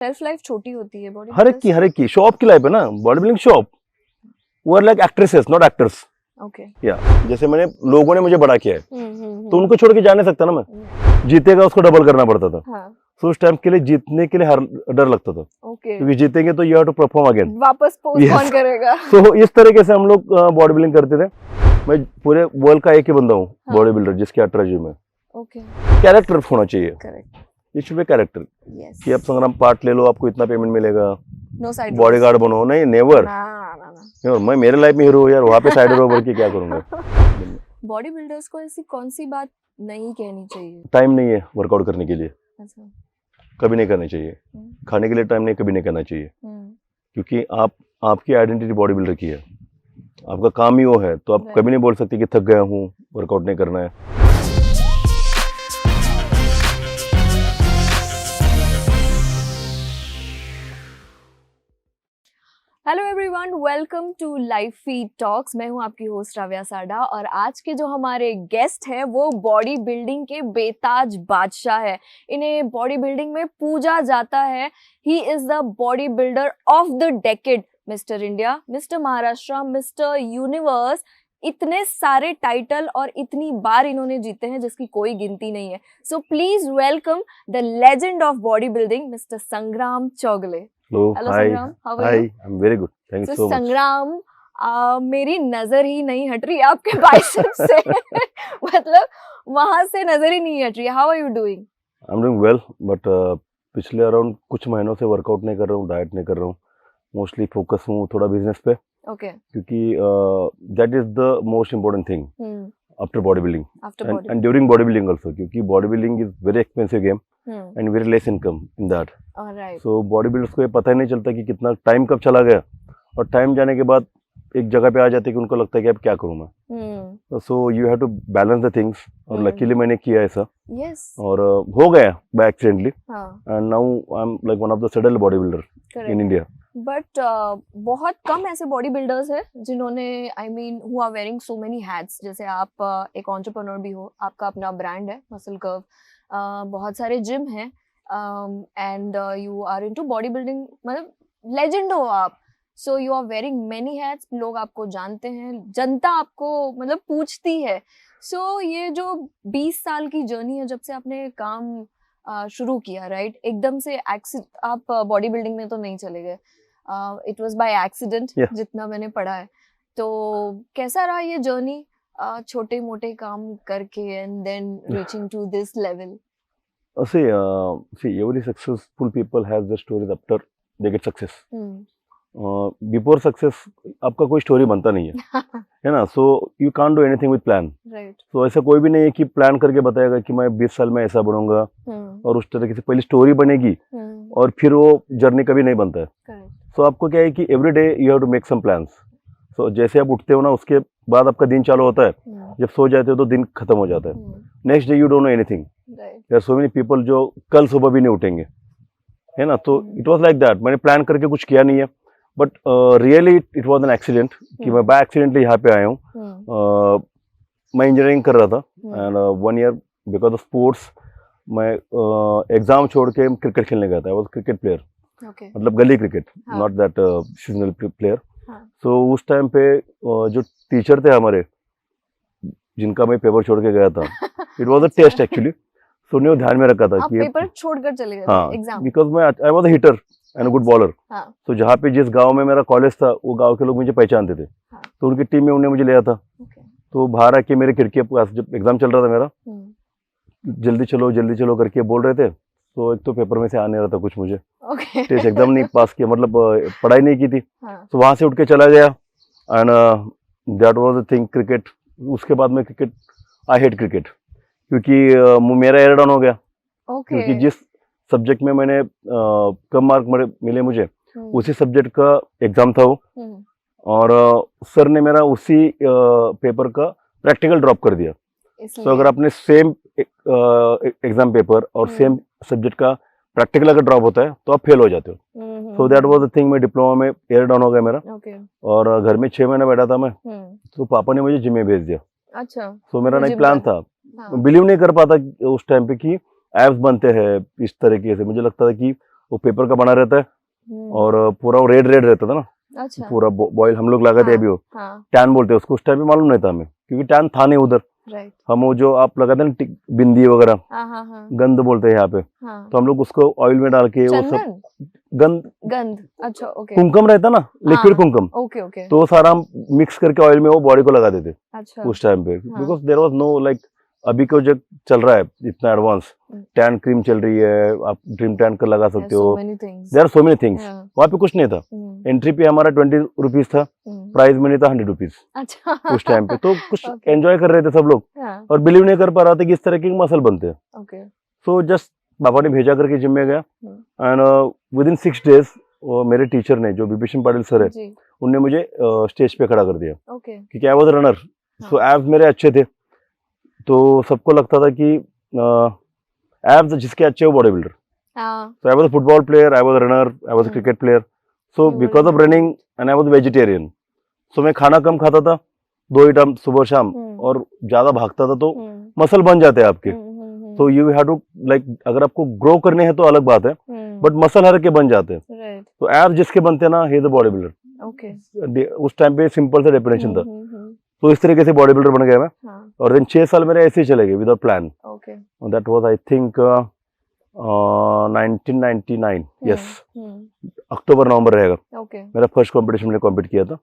Self life छोटी होती है बॉडी हर एक की शो ऑफ की लाइफ है ना, बॉडी बिल्डिंग शो ऑफ। वो are like actresses not actors. Okay या जैसे लोगों ने मुझे बड़ा किया है तो उनको छोड़ के जा नहीं सकता ना मैं। जीतेगा उसको डबल करना पड़ता था। हाँ तो उस टाइम के लिए जीतने के लिए हर डर लगता था, ओके क्योंकि जीतेंगे तो you have to perform again. वापस पोस्ट Yes. कौन करेगा? तो इस तरीके से हम लोग बॉडी बिल्डिंग करते थे। मैं पूरे वर्ल्ड का एक ही बंदा हूँ हाँ. बॉडी बिल्डर जिसके 18 जिम है। ओके कैरेक्टर होना चाहिए, करेक्ट ये शुड बी कैरेक्टर। यस कि आप संग्राम पार्ट ले लो, आपको इतना पेमेंट मिलेगा, नो साइड बॉडीगार्ड बनो, नहीं नेवर। ना ना ना मैं मेरे लाइफ में हीरो यार, वहाँ पे साइड रोवर की क्या करूंगा। बॉडी बिल्डर्स को ऐसी कौन सी बात नहीं कहनी चाहिए? टाइम नहीं है वर्कआउट करने के लिए, अच्छा कभी नहीं करनी चाहिए। खाने के लिए टाइम नहीं, कभी नहीं करना चाहिए, क्योंकि आपकी आइडेंटिटी बॉडी बिल्डर की है, आपका काम ही वो है। तो आप Right. कभी नहीं बोल सकते कि थक गया हूँ, वर्कआउट नहीं करना है। Hello everyone, welcome to life feed talks. मैं हूं आपकी होस्ट राव्या साडा और आज के जो हमारे गेस्ट हैं वो बॉडी बिल्डिंग के बेताज बादशाह है। इन्हें बॉडी बिल्डिंग में पूजा जाता है। ही is the body builder of the decade, mister India, mister Maharashtra, mister universe. इतने सारे टाइटल और इतनी बार इन्होंने जीते हैं जिसकी कोई गिनती नहीं है। So please welcome the legend of body building, mister Sangram Chaugule. Hello Hello, hi Sangram. How are hi, you? I am very good, thank you So, so much. Sangram, मेरी नजर ही नहीं हट रही आपके बाइसेप्स से। मतलब वहां से नजर ही नहीं हट रही। How are you doing? I am doing well, but पिछले अराउंड कुछ महीनों से वर्कआउट नहीं कर रहा हूँ, डाइट नहीं कर रहा हूँ, मोस्टली फोकस हूँ थोड़ा बिजनेस पे, ओके क्योंकि that is the most important thing after body building after body and during body building also, क्योंकि body building is very expensive game and very less income in that. Alright so body builders को ये पता ही नहीं चलता कि कितना time कब चला गया, और टाइम जाने के बाद एक जगह पे आ जाते हैं कि उनको लगता है कि अब क्या करूँ मैं। So you have to balance the things, और लकीली मैंने किया ऐसा, यस और हो गया बाय एक्सीडेंटली, हाँ and now I am like one of the settled body builder in correct. India. But बहुत कम ऐसे बॉडी बिल्डर्स हैं जिन्होंने I mean who are wearing so many hats. जैसे आप एक एंटरप्रेन्योर भी हो, आपका अपना ब्रांड है मसल कर्व, बहुत सारे जिम हैं, and you are into body building, मतलब लेजेंड हो आप। So you are wearing many hats, लोग आपको जानते हैं, जनता आपको मतलब पूछती है। सो ये जो 20 साल की जर्नी है जब से आपने काम शुरू किया, राइट? एकदम से आप बॉडी बिल्डिंग में तो नहीं चले गए, it was by accident Yeah. जितना मैंने पढ़ा है। तो कैसा रहा ये जर्नी, छोटे मोटे काम करके and then reaching to this level? See, every successful people has their stories after they get success. Before success आपका कोई स्टोरी बनता नहीं है ना। So you can't do anything with plan. Right तो ऐसा कोई भी नहीं है कि प्लान करके बताएगा कि मैं 20 साल में ऐसा बनूंगा, और उस तरीके से पहले स्टोरी बनेगी और फिर वो जर्नी कभी नहीं बनता है। करेक्ट सो आपको क्या है कि every day you have to make some plans. So जैसे आप उठते हो ना, उसके बाद आपका दिन चालू होता है, जब सो जाते हो तो दिन खत्म हो जाता है। Next day you don't know anything. Right there are so many people जो कल सुबह भी नहीं उठेंगे, है ना। तो इट वाज लाइक दैट, मैंने प्लान करके कुछ किया नहीं है, but really it was an accident कि मैं बाय एक्सीडेंटली यहाँ पे आया हूँ। मैं इंजीनियरिंग कर रहा था, and 1 year because of sports मैं एग्जाम छोड़ के क्रिकेट खेलने गया था। I was cricket player, okay मतलब गली क्रिकेट, हाँ. Not that seasonal player. हाँ. सो उस टाइम पे जो टीचर थे हमारे, जिनका मैं पेपर छोड़ के गया था, it was a test actually. So उन्होंने ध्यान में रखा था आप कि पेपर छोड़कर चले गए हाँ, एग्जाम? बिकॉज मैं I was a hitter and a good bowler. हाँ तो जहाँ पे जिस गांव में मेरा कॉलेज था, वो गांव के लोग मुझे पहचानते थे। हाँ. तो उनकी टीम में उन्होंने मुझे लिया था। ओके तो बाहर आके मेरे खिड़की के पास जब एग्जाम चल रहा था मेरा, जल्दी चलो करके बोल रहे थे। तो एक तो पेपर में से आ नहीं रहा था कुछ, मुझे ओके टेस्ट एकदम नहीं पास किया, मतलब पढ़ाई नहीं की थी। हाँ तो वहां से उठ के चला गया, and that was the thing cricket. उसके बाद में क्रिकेट, आई हेट क्रिकेट, क्योंकि मेरा एयर डाउन हो गया, ओके क्योंकि जिस सब्जेक्ट में मैंने कम मार्क मिले मुझे, उसी सब्जेक्ट का एग्जाम था वो, और सर ने मेरा उसी पेपर का प्रैक्टिकल ड्रॉप कर दिया। तो अगर आपने सेम एग्जाम पेपर और सेम सब्जेक्ट का प्रैक्टिकल अगर ड्रॉप होता है तो आप फेल हो जाते हो। So that was the thing. मैं डिप्लोमा में एयर डाउन हो गया मेरा, ओके और घर में 6 महीना बैठा था मैं। तो पापा ने मुझे जिम में भेज दिया। अच्छा सो मेरा तो नहीं जिम प्लान कर- था, हाँ बिलीव नहीं कर पाता उस टाइम पे कि एब्स बनते हैं इस तरीके से। मुझे लगता था कि वो पेपर का बना रहता है हम्म, और पूरा वो रेड रेड रहता था ना, अच्छा पूरा बॉयल हम लोग लगाते हाँ अभी वो हाँ टैन बोलते हैं उसको, उस टाइम पे मालूम नहीं था हमें क्योंकि टैन था नहीं उधर। राइट हम वो जो आप लगाते हैं ना बिंदी वगैरह, हाँ हाँ हाँ गंद बोलते हैं यहाँ पे, हाँ तो हम लोग उसको ऑयल में डाल के वो सब चंदन गंद गंध अच्छा ओके कुमकुम रहता ना, लिक्विड हाँ कुमकुम, ओके ओके तो वो सारा हम मिक्स करके ऑयल में वो बॉडी को लगा देते अच्छा उस टाइम पे, हाँ because there was no like अभी को जो चल रहा है इतना एडवांस, हम्म, टैन क्रीम चल रही है, आप ड्रीम टैन कर लगा सकते so हो, many things there are so many things. हाँ वहाँ पे कुछ नहीं था, एंट्री पे हमारा 20 रुपीज था, प्राइस मनी था 100 रुपीज अच्छा उस टाइम पे, तो कुछ ओके एंजॉय कर रहे थे सब लोग हाँ और बिलीव नहीं कर पा रहा था कि इस तरह के मसल बनते हैं। ओके सो जस्ट पापा ने भेजा करके जिम में गया एंड विद इन 6 डेज मेरे टीचर ने जो विभीषण पाटिल सर है जी उनने मुझे स्टेज पे खड़ा कर दिया ओके क्योंकि I was runner, so abs मेरे अच्छे थे, तो सबको लगता था कि एब्स जिसके अच्छे हो बॉडी बिल्डर। हाँ So I was a football player, I was a runner, I was a cricket player. So You were because of an running and I was vegetarian. So मैं खाना कम खाता था, 2 ही टाइम सुबह शाम, और ज्यादा भागता था तो मसल बन जाते हैं आपके। तो यू हैव टू लाइक अगर आपको ग्रो करने हैं तो अलग बात है, बट मसल हर के बन जाते हैं। राइट तो एब्स जिसके बनते हैं ना, he is a body builder. Okay उस टाइम पे सिंपल सा डेफिनेशन था, तो इस तरीके से बॉडी बिल्डर बन गया मैं। हाँ और देन 6 साल मेरे ऐसे ही चले गए without plan. Okay that was I think 1999, yes, अक्टूबर नवंबर रहेगा। ओके मेरा फर्स्ट कंपटीशन मैंने कॉम्पीट किया था,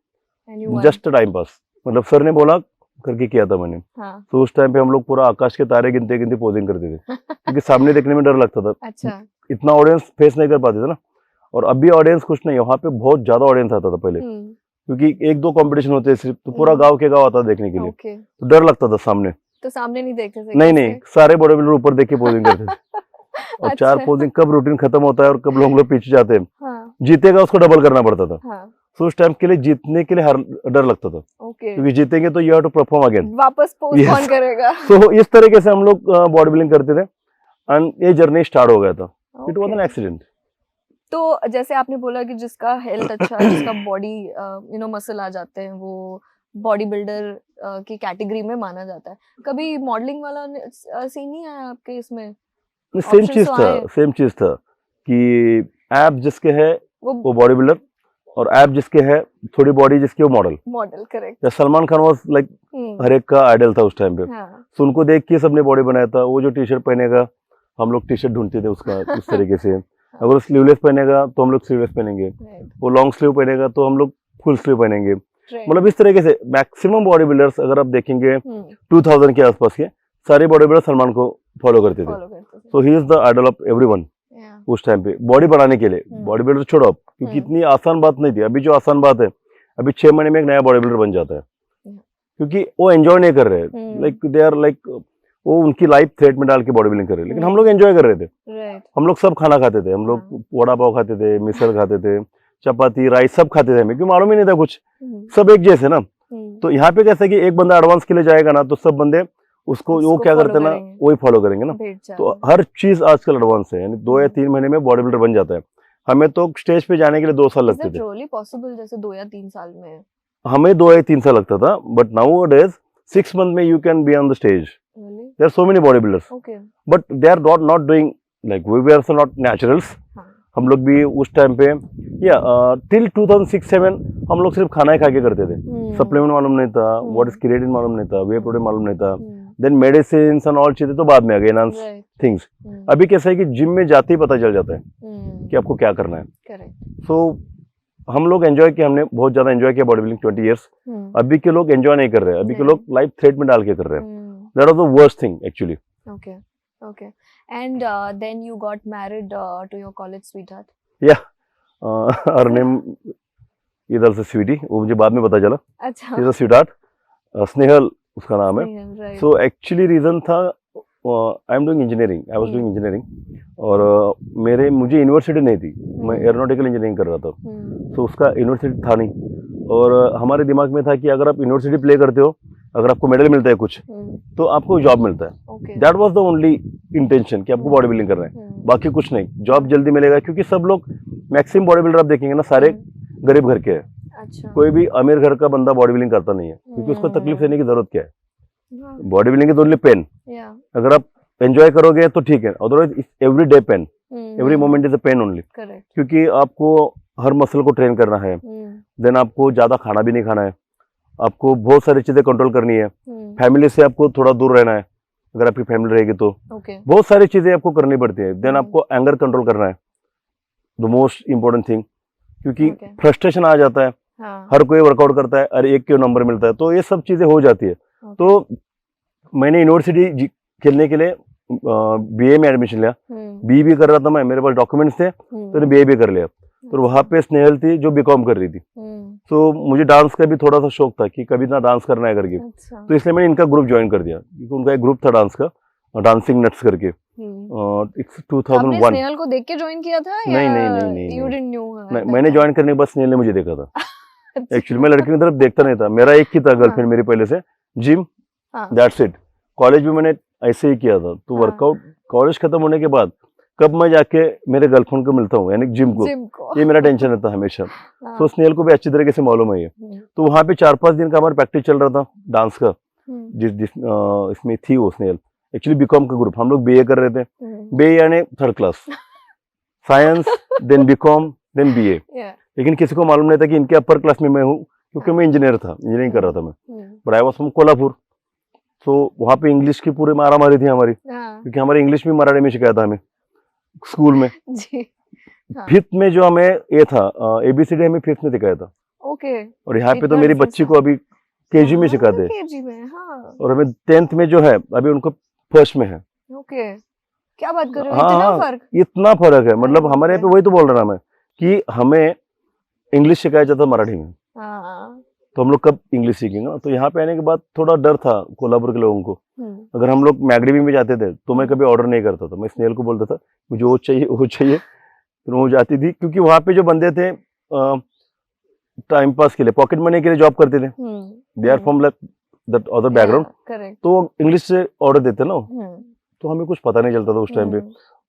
and you just time pass, मतलब सर ने बोला करके किया था मैंने। हाँ तो उस टाइम पे हम लोग पूरा आकाश के तारे गिनते गिनते पोजिंग करते थे क्योंकि सामने देखने में डर लगता था, अच्छा इतना ऑडियंस फेस नहीं कर पाते थे ना। और अभी ऑडियंस कुछ नहीं, वहाँ पे बहुत ज्यादा ऑडियंस आता था पहले, क्योंकि 1-2 कंपटीशन होते सिर्फ, तो पूरा गांव के गांव आता था देखने के लिए, ओके तो डर लगता था सामने। तो सामने नहीं देखते थे नहीं कैसे? नहीं, सारे बॉडी बिल्डर ऊपर देख के पोजिंग करते थे और 4 अच्छा पोजिंग कब रूटीन खत्म होता है और कब लोग पीछे जाते हैं, हाँ जीतेगा उसको डबल करना पड़ता था। हाँ तो उस टाइम के लिए जीतने के लिए हर डर लगता था, ओके क्योंकि जीतेंगे तो you have to perform again. वापस पोस्ट Yes. कौन करेगा तो इस तरीके से हम लोग बॉडी बिल्डिंग करते थे एंड ये जर्नी स्टार्ट हो गया था। It was N Okay. Accident. तो जैसे आपने बोला कि जिसका हेल्थ अच्छा है, जिसका बॉडी मसल आ जाते हैं, वो बॉडी बिल्डर की कैटेगरी में माना जाता है। कभी मॉडलिंग वाला सीन नहीं आया आपके इसमें? सेम Options चीज तो था, आए। सेम चीज था कि ऐप जिसके है वो वो बॉडी बिल्डर, और ऐप जिसके है थोड़ी बॉडी जिसकी वो मॉडल। Model correct. या सलमान खान वाज लाइक हर एक का आइडल था उस टाइम पे, हाँ तो उनको देख के सबने बॉडी बनाया था। वो जो टी शर्ट पहनेगा हम लोग टी शर्ट ढूंढते थे उसका उस तरीके से, अगर वो स्लीवलेस पहनेगा तो हम लोग स्लीवलेस पहनेंगे, राइट वो लॉन्ग स्लीव पहनेगा तो हम लोग फुल स्लीव पहनेंगे। राइट मतलब इस तरीके से मैक्सिमम बॉडी बिल्डर्स अगर आप देखेंगे 2000 के आसपास के सारे बॉडी बिल्डर सलमान को फॉलो करते थे। फॉलो करते थे। So he is the idol of everyone Yeah. उस टाइम पे बॉडी बनाने के लिए। हम्म। बॉडी बिल्डर छोड़ो आप, क्योंकि इतनी आसान बात नहीं थी। अभी जो आसान बात है, अभी 6 महीने में एक नया बॉडी बिल्डर बन जाता है, क्योंकि वो एंजॉय नहीं कर रहे, लाइक दे आर लाइक वो उनकी लाइफ थ्रेट में डाल के बॉडी बिल्डिंग कर रहे हैं। लेकिन हम लोग एंजॉय कर रहे थे, राइट हम लोग सब खाना खाते थे, हम लोग वड़ा पाव खाते थे, मिसल खाते थे, चपाती राइस सब खाते थे, हमें क्यों मालूम ही नहीं था कुछ, सब एक जैसे ना। तो यहाँ पे कैसा है कि एक बंदा एडवांस के लिए जाएगा ना, तो सब बंदे उसको वो उसको क्या follow करते हैं ना, करेंगे। वही फॉलो करेंगे ना। भेट तो जाएगा। हर चीज आजकल एडवांस है, यानी 2 या 3 महीने में बॉडी बिल्डर बन जाता है। हमें तो स्टेज पे जाने के लिए 2 साल Is लगते it थे, really possible जैसे 2 या 3 साल में? हमें 2 या 3 साल लगता था, बट नाउ डेज 6 मंथ में you can be on the stage. Really? There are so many body builders, Okay. But they are not doing like we are not naturals. हाँ। हम लोग भी उस टाइम पे या टिल 2006-7 हम लोग सिर्फ खाना ही खा के करते थे, सप्लीमेंट मालूम नहीं था, व्हाट इज क्रिएटिन मालूम नहीं था, वे प्रोटीन मालूम नहीं था, देन मेडिसिन एंड ऑल चीजें तो बाद में आ गई, एनहांस Right. थिंग्स। अभी कैसा है कि जिम में जाते ही पता चल जाता है कि आपको क्या करना है। Correct. सो हम लोग एंजॉय किया, हमने बहुत ज्यादा एंजॉय किया बॉडी बिल्डिंग 20 इयर्स। अभी के लोग एंजॉय नहीं कर रहे हैं, अभी के नहीं। लोग लाइफ थ्रेट में डाल के कर रहे हैं। That was the worst thing actually. Okay. Okay. And then you got married to your college sweetheart. या हर नेम इधर से स्वीटी, वो मुझे बाद में पता चला, अच्छा। इज अ स्वीटहार्ट, स्नेहल उसका नाम है। Snehal, right. So actually reason था, I am doing engineering, I was doing engineering, और मुझे यूनिवर्सिटी नहीं थी, मैं एरोनॉटिकल इंजीनियरिंग कर रहा था, तो उसका यूनिवर्सिटी था नहीं। और हमारे दिमाग में था कि अगर आप यूनिवर्सिटी प्ले करते हो, अगर आपको मेडल मिलता है कुछ, तो आपको जॉब मिलता है। Okay. That was the only intention कि आपको बॉडी बिल्डिंग करना है, बाकी कुछ नहीं। जॉब जल्दी मिलेगा, क्योंकि सब लोग मैक्सिमम बॉडी बिल्डर आप देखेंगे ना, सारे गरीब घर के हैं। अच्छा। कोई भी अमीर घर का बंदा बॉडी बिल्डिंग करता नहीं है, क्योंकि उसको तकलीफ लेने की जरूरत क्या है। हाँ, body building is only pain. yeah. अगर आप एंजॉय करोगे तो ठीक है, otherwise every day pain. Every moment is a pain only, correct. क्योंकि आपको हर मसल को ट्रेन करना है, देन आपको ज्यादा खाना भी नहीं खाना है, आपको बहुत सारी चीजें कंट्रोल करनी है, फैमिली से आपको थोड़ा दूर रहना है अगर आपकी फैमिली रहेगी तो, बहुत सारी चीजें आपको करनी पड़ती है, देन आपको एंगर कंट्रोल करना है, द मोस्ट इम्पोर्टेंट थिंग, क्योंकि फ्रस्ट्रेशन आ जाता है, हर कोई वर्कआउट करता है, अरे एक क्यों नंबर मिलता है, तो ये सब चीजें हो जाती है। तो मैंने यूनिवर्सिटी खेलने के लिए बीए में एडमिशन लिया, बी भी कर रहा था मैं, मेरे पास डॉक्यूमेंट्स थे, तो बीए भी कर लिया। तो वहाँ पे स्नेहल थी जो बीकॉम कर रही थी, तो मुझे डांस का भी थोड़ा सा शौक था कि कभी ना डांस करना है करके, तो इसलिए मैंने इनका ग्रुप ज्वाइन कर दिया, क्योंकि उनका एक ग्रुप था डांस का, डांसिंग नट्स करके। इट्स 2001। आपने स्नेहल को देख के ज्वाइन किया था या नहीं, you didn't know her? मैंने ज्वाइन करने के बाद स्नेहल ने मुझे देखा था। एक्चुअली मैं लड़की की तरफ देखता नहीं था, मेरा एक ही था गर्लफ्रेंड मेरी पहले से, जिम, दैट्स इट। कॉलेज में मैंने ऐसे ही किया था, तो वर्कआउट कॉलेज खत्म होने के बाद कब मैं जाके मेरे गर्लफ्रेंड को मिलता हूँ, यानी जिम को, ये मेरा टेंशन रहता हमेशा। तो स्नेहल को भी अच्छी तरीके से मालूम है ये। तो वहाँ पे 4-5 दिन का हमारा प्रैक्टिस चल रहा था डांस का, इसमें थी वो स्नेहल, एक्चुअली बीकॉम का ग्रुप, हम लोग बीए कर रहे थे, बीए यानी 3rd class, science, then BCom, then BA, लेकिन किसी को मालूम नहीं था कि इनके अपर क्लास में मैं हूँ, क्योंकि मैं इंजीनियर था, इंजीनियरिंग कर रहा था मैं, but I was from Kolhapur. तो वहाँ पे इंग्लिश की पूरी मारामारी थी हमारी, क्योंकि हमारी इंग्लिश भी मराठी में सिखाया था हमें स्कूल में। फिफ्थ में जो हमें ये था ABCD हमें 5th में सिखाया था। और यहाँ पे तो मेरी बच्ची को अभी केजी में सिखाते हैं, और हमें 10th में जो है अभी उनको 1st में है। क्या बात कर रहे हो, इतना फर्क? इतना फर्क है, मतलब हमारे यहाँ पे वही तो बोल रहा मैं कि हमें इंग्लिश सिखाया जाता मराठी में, तो हम लोग कब इंग्लिश सीखेंगे। तो यहाँ पे आने के बाद थोड़ा डर था कोल्हापुर के लोगों को, अगर हम लोग मैगडीवी में जाते थे तो मैं कभी ऑर्डर नहीं करता था, मैं स्नेहल को बोलता था मुझे वो चाहिए, फिर वो जाती थी, क्योंकि वहाँ पे जो बंदे थे टाइम पास के लिए, पॉकेट मनी के लिए जॉब करते थे, they are from that other background, तो इंग्लिश से ऑर्डर देते ना, तो हमें कुछ पता नहीं चलता था उस टाइम पे,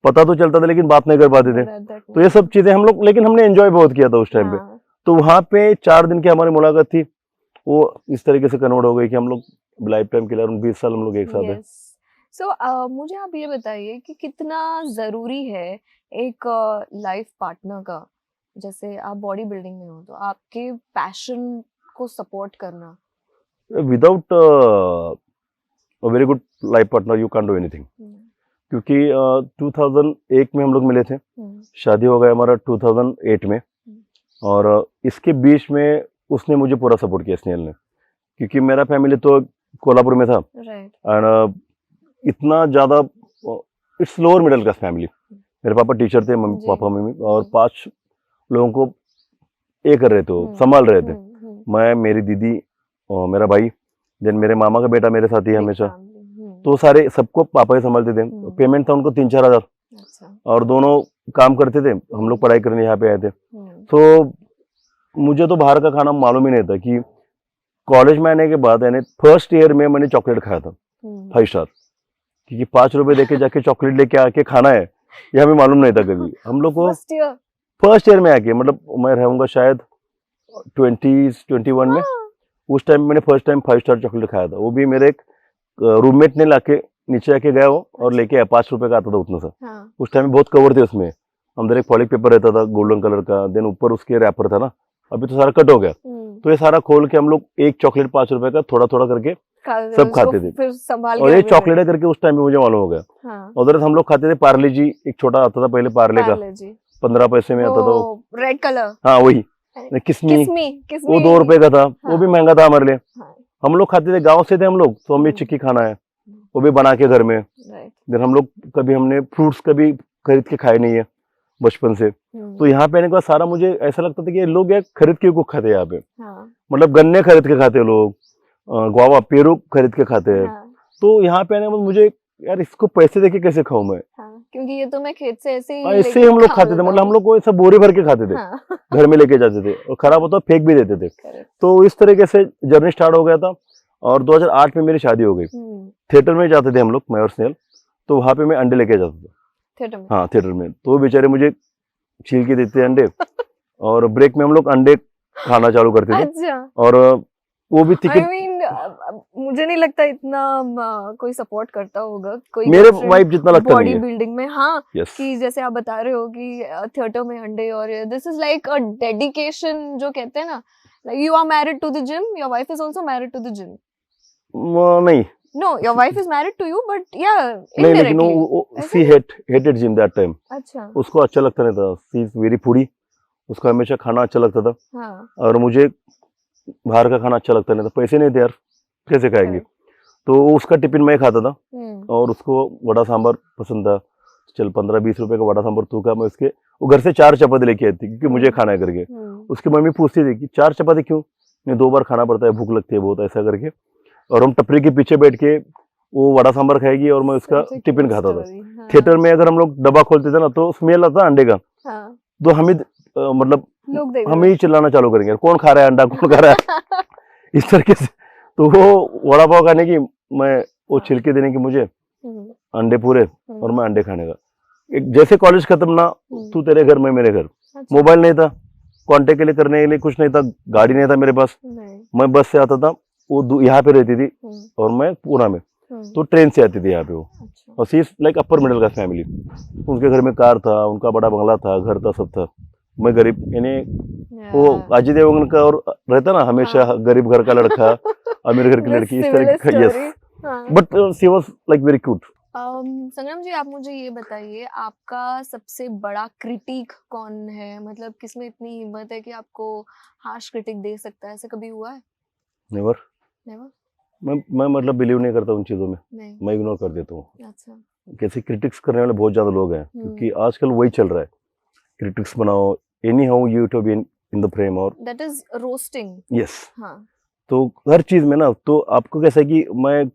पता तो चलता था लेकिन बात नहीं कर पाते थे। तो ये सब चीजें हम लोग, लेकिन हमने एंजॉय बहुत किया था उस टाइम पे। तो वहाँ पे 4 दिन की हमारी मुलाकात थी, वो इस तरीके से कन्वर्ट हो गई कि हम लोग लाइफ टाइम के लिए 20 साल हम लोग एक साथ हैं। सो मुझे आप ये बताइए कि कितना जरूरी है एक लाइफ पार्टनर का, जैसे आप बॉडी बिल्डिंग में हो तो आपके पैशन को सपोर्ट करना। Without a very good life partner you can do anything, क्योंकि 2001 में हम लोग मिले थे, शादी हो गया हमारा 2008 में, और इसके बीच में उसने मुझे पूरा सपोर्ट किया स्नेहल ने, क्योंकि मेरा फैमिली तो कोल्हापुर में था, एंड इतना ज्यादा it's lower middle class family. मेरे पापा टीचर थे, मम्मी पापा मम्मी, और 5 लोगों को ये कर रहे थे, संभाल रहे थे, मैं, मेरी दीदी और मेरा भाई, देन मेरे मामा का बेटा मेरे साथ ही हमेशा, तो सारे सबको पापा ही संभालते थे। पेमेंट था उनको 3-4 हजार, और दोनों काम करते थे, हम लोग पढ़ाई करने यहाँ पे आए थे। तो मुझे तो बाहर का खाना मालूम ही नहीं था, कि कॉलेज में आने के बाद यानी 1st ईयर में मैंने चॉकलेट खाया था 5 स्टार, क्योंकि 5 रुपए देके जाके चॉकलेट लेके आके खाना है, ये हमें मालूम नहीं था कभी हम लोग को। 1st ईयर में आके, मतलब मैं रहूंगा शायद 20-21 में, उस टाइम मैंने फर्स्ट टाइम 5 स्टार चॉकलेट खाया था, वो भी मेरे एक रूममेट ने लाके नीचे आके गया वो और लेके आया, 5 रुपए का आता था उतना सा। उस टाइम में बहुत कवर थे उसमें, अंदर एक पॉलिक पेपर रहता था गोल्डन कलर का, देन ऊपर उसके रैपर था ना, अभी तो सारा कट हो गया। तो ये सारा खोल के हम लोग एक चॉकलेट 5 रुपए का थोड़ा थोड़ा करके सब खाते थे, और ये चॉकलेट करके उस टाइम में मुझे मालूम हो गया। उधर हम लोग खाते थे पार्ले जी, एक छोटा आता था पहले पार्ले का, 15 पैसे में आता था वो, रेड कलर, हाँ वही। किस्मी वो 2 रुपए का था, वो भी महंगा था हमारे लिए। हम लोग खाते थे, गाँव से थे हम लोग, तो हमें चिक्की खाना है, वो भी बना के घर में। फिर हम लोग कभी हमने फ्रूट्स कभी खरीद के खाए नहीं है बचपन से। तो यहाँ पे आने के बाद सारा मुझे ऐसा लगता था कि ये लोग यार खरीद के को खाते हैं यहाँ पे, मतलब गन्ने खरीद के खाते हैं लोग, गुआवा पेरू खरीद के खाते हैं। तो यहाँ पे आने के बाद मुझे यार इसको पैसे देके कैसे खाऊं मैं, क्योंकि ये तो मैं खेत से ऐसे ही हम लोग खाते थे, मतलब हम लोग को ऐसा बोरी भर के खाते थे, घर में लेके जाते थे, और खराब होता फेंक भी देते थे। तो इस तरीके से जर्नी स्टार्ट हो गया था, और 2008 में मेरी शादी हो गई। थिएटर में जाते थे हम लोग, मैं और स्नेहल, तो वहां पे मैं अंडे लेके जाता था हाँ थिएटर में, तो बेचारे मुझे छील के देते अंडे, और ब्रेक में हम लोग अंडे खाना चालू करते थे। और वो भी टिकट मुझे नहीं लगता इतना कोई सपोर्ट करता होगा कोई मेरे वाइफ जितना लगता बॉडी नहीं है। बिल्डिंग में। हाँ, यस कि जैसे आप बता रहे हो कि थिएटर में अंडे, और this is like a dedication जो कहते हैं ना, like you are married to the gym, your wife is also married to the gym. नहीं no, your wife is married to you, but या नहीं, लेकिन वो she hated gym that time. अच्छा, उसको अच्छा लगता नहीं था, सी इज वेरी फूडी, उसको हमेशा खाना अच्छा लगता था। हाँ, और मुझे बाहर का खाना अच्छा लगता नहीं था, पैसे नहीं थे यार, कैसे खाएंगे। तो उसका टिफिन मैं खाता था, और उसको वड़ा सांभर पसंद था। चल 15-20 रुपए का वड़ा सांभर तू का, मैं उसके वो घर से 4 चपाती लेके आई थी क्योंकि मुझे खाना है करके। उसकी मम्मी पूछती थी कि 4 चपाती क्यों, नहीं 2 बार खाना पड़ता है, भूख लगती है बहुत, ऐसा करके। और हम टपरी के पीछे बैठ के वो वड़ा सांभर खाएगी और मैं उसका टिफिन खाता था। थिएटर में अगर हम लोग डब्बा खोलते थे ना तो स्मेल आता अंडे का, तो हमें मतलब हम ही चिल्लाना चालू करेंगे, कौन खा रहा है अंडा, कौन खा रहा है इस तरीके से। तो वो वड़ा पाव खाने की, मैं वो छिलके देने की मुझे, अंडे पूरे, और मैं अंडे खाने का। एक जैसे कॉलेज खत्म ना, तू तेरे घर मैं मेरे घर। मोबाइल नहीं था, कांटेक्ट के लिए करने के लिए कुछ नहीं था, गाड़ी नहीं था मेरे पास, मैं बस से आता था, वो यहाँ पे रहती थी और मैं पूना में, तो ट्रेन से आती थी यहाँ पे वो। और she is like upper middle class family, उनके घर में कार था, उनका बड़ा बंगला था, घर था, सब था। मैं गरीब, यानी वो अजय देवगन का और रहता ना हमेशा, गरीब घर का लड़का अमीर घर की लड़की, इस तरह का। Yes, but she was like very cute. संग्राम जी, आप मुझे ये बताइए, आपका सबसे बड़ा क्रिटिक कौन है? मतलब किसमें इतनी हिम्मत है कि आपको हार्श क्रिटिक दे सकता है? ऐसा कभी हुआ है? नेवर। नेवर? मैं मतलब बिलीव नहीं करता उन चीजों में, मैं इग्नोर कर देता हूँ। अच्छा, कैसे क्रिटिक्स करने वाले बहुत ज्यादा लोग हैं, क्योंकि आजकल वही चल रहा है, क्रिटिक्स बनाओ, anyhow you to be in the frame, और दैट इज रोस्टिंग। यस। हाँ, तो हर चीज में ना, तो आपको कैसा है कि मैं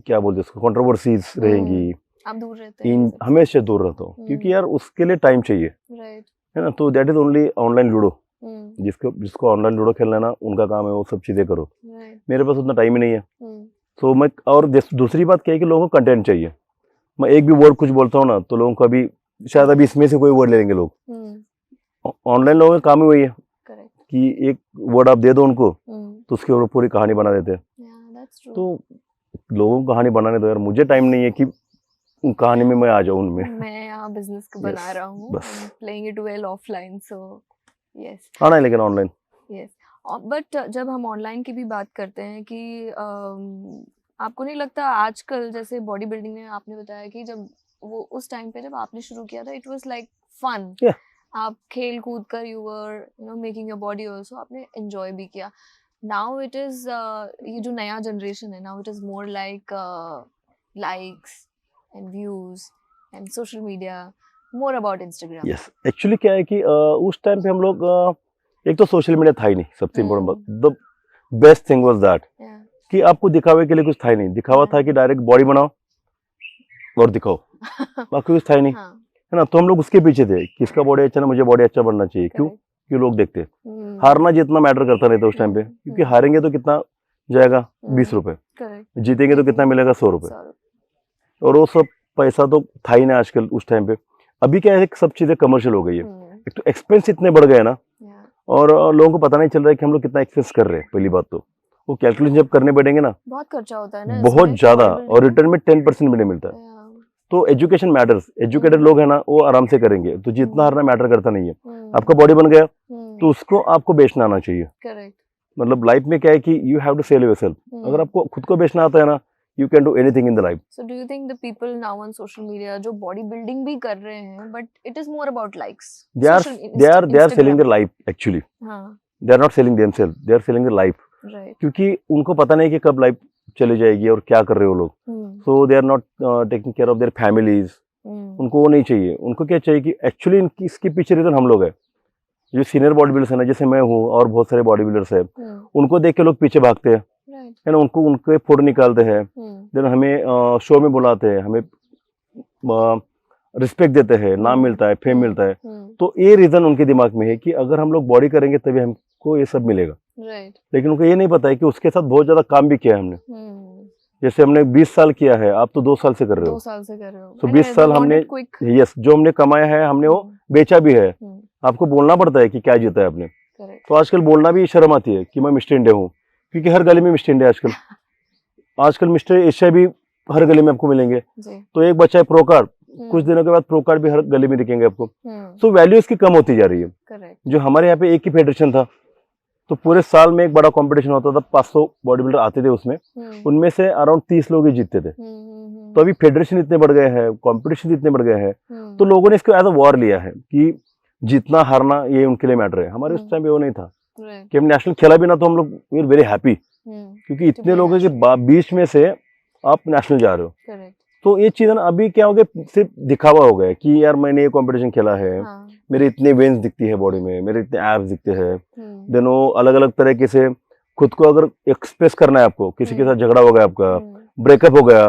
क्या बोलते हैं उसको, कंट्रोवर्सीज रहेंगी, आप दूर रहते हैं इन हमेशा दूर रहता हूँ, क्योंकि यार उसके लिए टाइम चाहिए, राइट, है ना। तो that is only online ludo, जिसको ऑनलाइन लूडो खेलना है ना, उनका काम है वो सब चीजें करो। मेरे पास उतना टाइम ही नहीं है। तो मैं, और दूसरी बात क्या है कि लोगों को कंटेंट चाहिए। मैं एक भी वर्ड कुछ बोलता हूँ ना, तो लोगों को अभी शायद अभी इसमें से कोई वर्ड ले लेंगे लोग। ऑनलाइन लोगों का काम ही वही है कि एक वर्ड आप दे दो उनको, तो उसके ऊपर पूरी कहानी बना देते हैं। तो लोगों को कहानी बनाने दो यार, मुझे टाइम नहीं है कि उन कहानी में मैं आ जाऊं उनमें। मैं यहाँ बिजनेस को बना रहा हूँ, playing it well offline, so yes. आना है लेकिन ऑनलाइन। यस, बट जब हम ऑनलाइन की भी बात करते हैं कि आपको नहीं लगता आजकल जैसे बॉडी बिल्डिंग में आपने बताया कि जब वो उस टाइम पे जब आपने शुरू किया था, इट वाज लाइक फन, आप खेल कूद कर you were you know making your body also, आपने एंजॉय भी किया। नाउ इट इज ये जो नया जनरेशन है, now it is more like likes and views and social media, more about Instagram. Yes, actually क्या है कि उस टाइम पे हम लोग एक तो सोशल मीडिया था ही नहीं, सबसे इम्पोर्टेंट बात, the best thing was that कि आपको दिखावे के लिए कुछ था ही नहीं। दिखावा था कि डायरेक्ट बॉडी बनाओ और दिखाओ, बाकी कुछ था ही नहीं, है ना। तो हम लोग उसके पीछे थे, किसका बॉडी अच्छा ना, मुझे बॉडी अच्छा बनना चाहिए। क्यों लोग देखते। हारना जितना मैटर करता नहीं था उस टाइम पे, क्योंकि हारेंगे तो कितना जाएगा, 20 रुपए, जीतेंगे तो कितना मिलेगा, 100 रुपए, और वो सब पैसा तो था ही ना आजकल उस टाइम पे। अभी क्या है, सब चीजें कमर्शियल हो गई है, एक तो एक्सपेंस इतने बढ़ गए ना, और लोगों को पता नहीं चल रहा है कि हम लोग कितना एक्सपेंस कर रहे हैं। पहली बात तो वो कैलकुलेशन जब करने बैठेंगे ना, बहुत खर्चा होता है ना, बहुत ज्यादा, और रिटर्न में 10% भी नहीं मिलता है। तो एजुकेशन मैटर्स, एजुकेटेड लोग है ना, वो आराम से करेंगे, तो जितना हारना मैटर करता नहीं है। आपका बॉडी बन गया तो उसको आपको बेचना आना चाहिए। करेक्ट। मतलब लाइफ में क्या है कि you have to sell yourself. अगर आपको खुद को बेचना आता है ना, you can do anything in the life. So do you think the people now on social media जो body building भी कर रहे हैं, but it is more about likes? They are selling their life actually. हाँ. They are not selling themselves. They are selling their life. Right. क्योंकि उनको पता नहीं कि कब लाइफ चली जाएगी और क्या कर रहे हो लोग. So they are not taking care of their families. उनको वो नहीं चाहिए. उनको क्या चाहिए कि actually इसके पीछे रीजन हम लोग हैं. जो सीनियर बॉडी बिल्डर्स है ना, जैसे मैं हूँ और बहुत सारे बॉडी बिल्डर्स है, उनको देख के लोग पीछे भागते हैं, है ना, उनको उनके फोटो निकालते हैं, देन हमें शो में बुलाते हैं, हमें रिस्पेक्ट देते हैं, नाम मिलता है, फेम मिलता है। तो ये रीजन उनके दिमाग में है कि अगर हम लोग बॉडी करेंगे तभी हमको ये सब मिलेगा। लेकिन उनको ये नहीं पता है कि उसके साथ बहुत ज्यादा काम भी किया है हमने। जैसे हमने 20 साल किया है, आप तो 2 साल से कर रहे हो। 2 साल से कर रहे हो। तो 20 साल हमने, यस, जो हमने कमाया है हमने वो बेचा भी है। आपको बोलना पड़ता है कि क्या जीता है आपने। तो आजकल बोलना भी शर्म आती है कि मैं मिस्टर इंडिया हूँ, क्योंकि हर गली में मिस्टर इंडिया आजकल मिस्टर एशिया भी हर गली में आपको मिलेंगे। जी। तो एक बच्चा है प्रो कार्ड, कुछ दिनों के बाद प्रो कार्ड भी हर गली में दिखेंगे आपको। तो वैल्यू इसकी कम होती जा रही है। करेक्ट। जो हमारे यहाँ पे एक ही फेडरेशन था, तो पूरे साल में एक बड़ा कंपटीशन होता था, 500 बॉडी बिल्डर आते थे उसमें, उनमें से अराउंड 30 लोग ही जीतते थे। तो अभी फेडरेशन इतने बढ़ गए हैं, कंपटीशन इतने बढ़ गए हैं, तो लोगों ने इसको एज अ वॉर लिया है कि जीतना हारना ये उनके लिए मैटर है। हमारे उस टाइम पे वो नहीं था कि हम नेशनल खेला भी ना तो हम लोग वी आर वेरी हैप्पी, क्योंकि इतने लोगों के बीच में से आप नेशनल जा रहे हो। करेक्ट। तो ये चीज ना अभी क्या हो गया, सिर्फ दिखावा हो गया कि यार मैंने ये कंपटीशन खेला है, मेरे इतने वेन्स दिखती है बॉडी में, मेरे इतने एब्स दिखते हैं। देन वो अलग अलग तरीके से खुद को अगर एक्सप्रेस करना है आपको, किसी के साथ झगड़ा हो गया, आपका ब्रेकअप हो गया,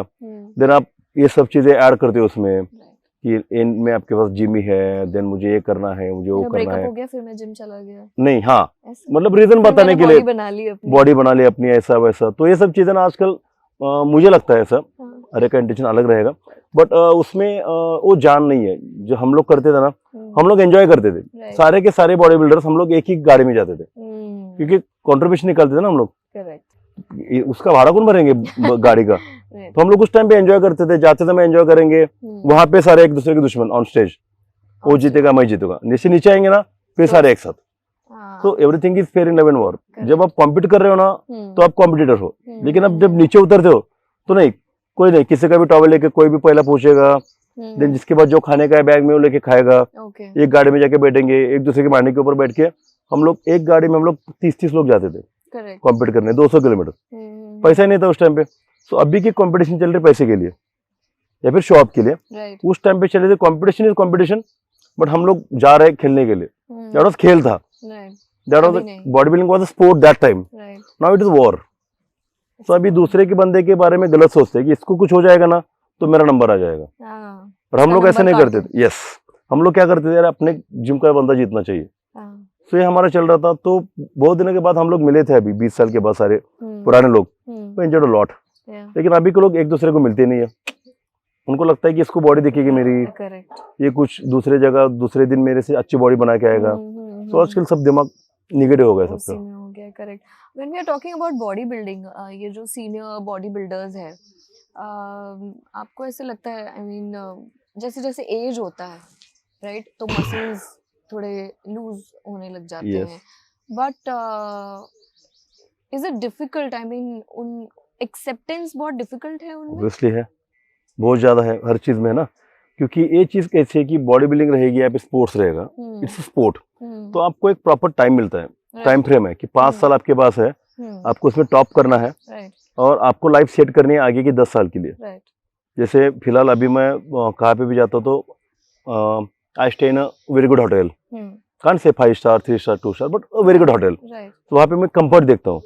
देन आप ये सब चीजें ऐड करते हो उसमें कि इनमें आपके पास जिम ही है, देन मुझे ये करना है, मुझे वो करना है। हो गया फिर मैं जिम चला गया। नहीं, हाँ, मतलब रीजन बताने के लिए बॉडी बना ली अपनी, ऐसा वैसा। तो ये सब चीजें ना आजकल मुझे लगता है ऐसा, हर एक का इंटेंशन अलग रहेगा, बट उसमें वो जान नहीं है। जो हम लोग करते थे ना, हम लोग एंजॉय करते थे, सारे के सारे बॉडी बिल्डर्स हम लोग एक ही गाड़ी में जाते थे, क्योंकि कॉन्ट्रीब्यूशन निकालते थे ना हम लोग। करेक्ट। उसका भाड़ा कौन भरेंगे गाड़ी का? तो हम लोग उस टाइम पे एंजॉय करते थे, जाते थे मैं एंजॉय करेंगे, वहां पे सारे एक दूसरे के दुश्मन ऑन स्टेज, वो जीतेगा मैं जीतूंगा, नीचे आएंगे ना फिर सारे एक साथ। तो everything is fair in love and war. जब आप कॉम्पीट कर रहे हो ना तो आप कॉम्पिटिटर हो, लेकिन अब जब नीचे उतरते हो तो नहीं, कोई नहीं, किसी का भी टॉवल लेके कोई भी पहला पूछेगा, देन जिसके बाद जो खाने का है बैग में वो लेके खाएगा। एक गाड़ी में जाके बैठेंगे, एक दूसरे के मारने के ऊपर बैठ के हम लोग एक गाड़ी में हम लोग 30-30 लोग जाते थे कॉम्पीट करने, 200 किलोमीटर। पैसा ही नहीं था उस टाइम पे। सो अभी की कॉम्पिटिशन चल रही पैसे के लिए या फिर शॉप के लिए। उस टाइम पे चल रही थी कॉम्पिटिशन इज कॉम्पिटिशन, बट हम लोग जा रहे खेलने के लिए। दैट वाज खेल था, that was body building was a sport that time. Now it is war. तो अभी दूसरे के बंदे के बारे में गलत सोचते हैं कि इसको कुछ हो जाएगा ना तो मेरा नंबर आ जाएगा, और हम लोग ऐसे नहीं करते थे। यस, हम लोग क्या करते थे, यार अपने जिम का बंदा जीतना चाहिए। तो ये हमारा चल रहा था। तो बहुत दिनों के बाद हम लोग मिले थे, अभी 20 साल के बाद सारे पुराने लोग, तो एंजॉयड अ लॉट। लेकिन अभी के लोग एक दूसरे को मिलते नहीं है, उनको लगता है कि इसको बॉडी दिखेगी मेरी, ये कुछ दूसरे जगह दूसरे दिन मेरे से अच्छी बॉडी बना के आएगा। तो आजकल सब दिमाग निगेटिव हो गया सबका। Correct. When we are talking about body building, ये जो सीनियर बॉडी बिल्डर्स है, आपको ऐसे लगता है, आई मीन जैसे जैसे एज होता है, राइट, तो मसल्स थोड़े लूज होने लग जाते हैं, but is it difficult? I mean उन एक्सेप्टेंस बहुत डिफिकल्ट है उनमें? ऑब्वियसली है, बहुत ज्यादा है, हर चीज में है ना, क्योंकि ये चीज कैसी है कि बॉडी बिल्डिंग रहेगी या फिर स्पोर्ट्स रहेगा, इट्स स्पोर्ट। तो आपको एक प्रॉपर टाइम मिलता है, टाइम फ्रेम है कि 5 साल आपके पास है, आपको उसमें टॉप करना है, और आपको लाइफ सेट करनी है आगे की 10 साल के लिए। जैसे फिलहाल अभी मैं कहाँ पे भी जाता हूँ तो I stay in a very good hotel, can't say 5 star 3 star 2 star, but very good hotel. तो वहाँ पे मैं कंफर्ट देखता हूँ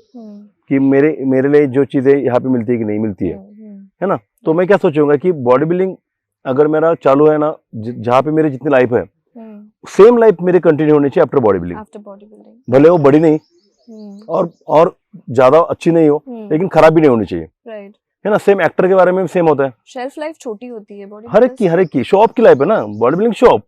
कि मेरे लिए जो चीजें यहाँ पे मिलती है कि नहीं मिलती है ना। तो मैं क्या सोचूंगा कि बॉडी बिल्डिंग अगर मेरा चालू है ना, जहाँ पे मेरी जितनी लाइफ है, सेम लाइफ मेरी कंटिन्यू होनी चाहिए आफ्टर बॉडी बिल्डिंग। भले वो बड़ी नहीं और ज्यादा अच्छी नहीं हो, लेकिन खराब भी नहीं होनी चाहिए, है ना। सेम एक्टर के बारे में भी सेम होता है, शेल्फ लाइफ छोटी होती है बॉडी, हर एक की शो ऑफ की लाइफ है ना। Body building show off,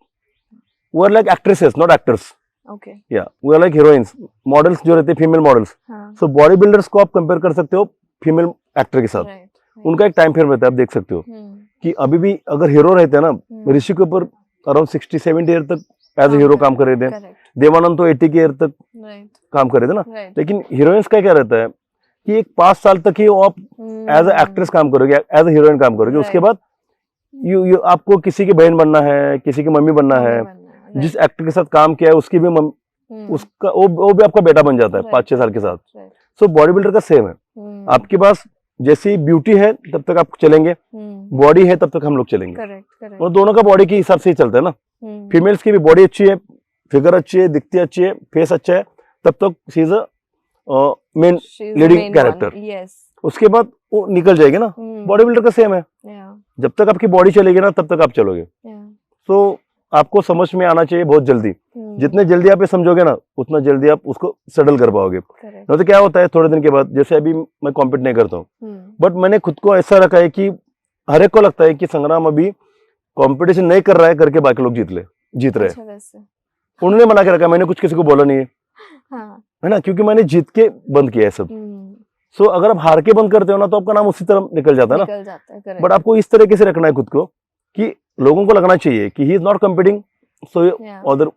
we are like actresses not actors, okay, या we are like heroines, models जो रहते हैं female models. So body builders को आप कंपेयर कर सकते हो फीमेल एक्टर के साथ, उनका एक टाइम फ्रेम रहता है। आप देख सकते हो कि अभी भी अगर हीरो रहते हैं ना, ऋषि कपूर अराउंड 60-70 ईयर तक एज ए हीरो काम कर रहे थे, देवानंद तो 80 के ईयर तक काम कर रहे थे ना। लेकिन हीरोइंस का क्या रहता है कि एक 5 साल तक ही आप एज ए एक्ट्रेस काम करोगे, एज ए हीरोइन काम करोगे, उसके बाद आपको किसी की बहन बनना है, किसी की मम्मी बनना है। जिस एक्टर के साथ काम किया है उसकी भी उसका वो भी आपका बेटा बन जाता है 5-6 साल के साथ। सो बॉडी बिल्डर का सेम है, आपके पास जैसी ब्यूटी है तब तक आप चलेंगे, बॉडी है तब तक हम लोग चलेंगे। और दोनों का बॉडी के हिसाब से ही चलता है ना। फीमेल्स की भी बॉडी अच्छी है, फिगर अच्छी है, दिखती अच्छी है, फेस अच्छा है, तब तक she is a main leading character. उसके बाद वो निकल जाएगी ना। बॉडी बिल्डर का सेम है, जब तक आपकी बॉडी चलेगी ना तब तक आप चलोगे। तो आपको समझ में आना चाहिए बहुत जल्दी, जितने जल्दी आप ये समझोगे ना उतना जल्दी आप उसको सेटल कर पाओगे। नहीं तो क्या होता है थोड़े दिन के बाद, जैसे अभी मैं कॉम्पीट नहीं करता हूँ, बट मैंने खुद को ऐसा रखा है कि हर एक को लगता है कि संग्राम अभी कंपटीशन नहीं कर रहा है करके बाकी लोग जीत रहे हैं। उन्होंने मना के रखा, मैंने कुछ किसी को बोला नहीं है, है ना, क्योंकि मैंने जीत के बंद किया है सब। सो अगर आप हार के बंद करते हो ना तो आपका नाम उसी तरह निकल जाता है ना। निकल जाता है, correct. बट आपको इस तरीके से रखना है खुद को कि लोगों को लगना चाहिए कि he is not competing, so Yeah. Other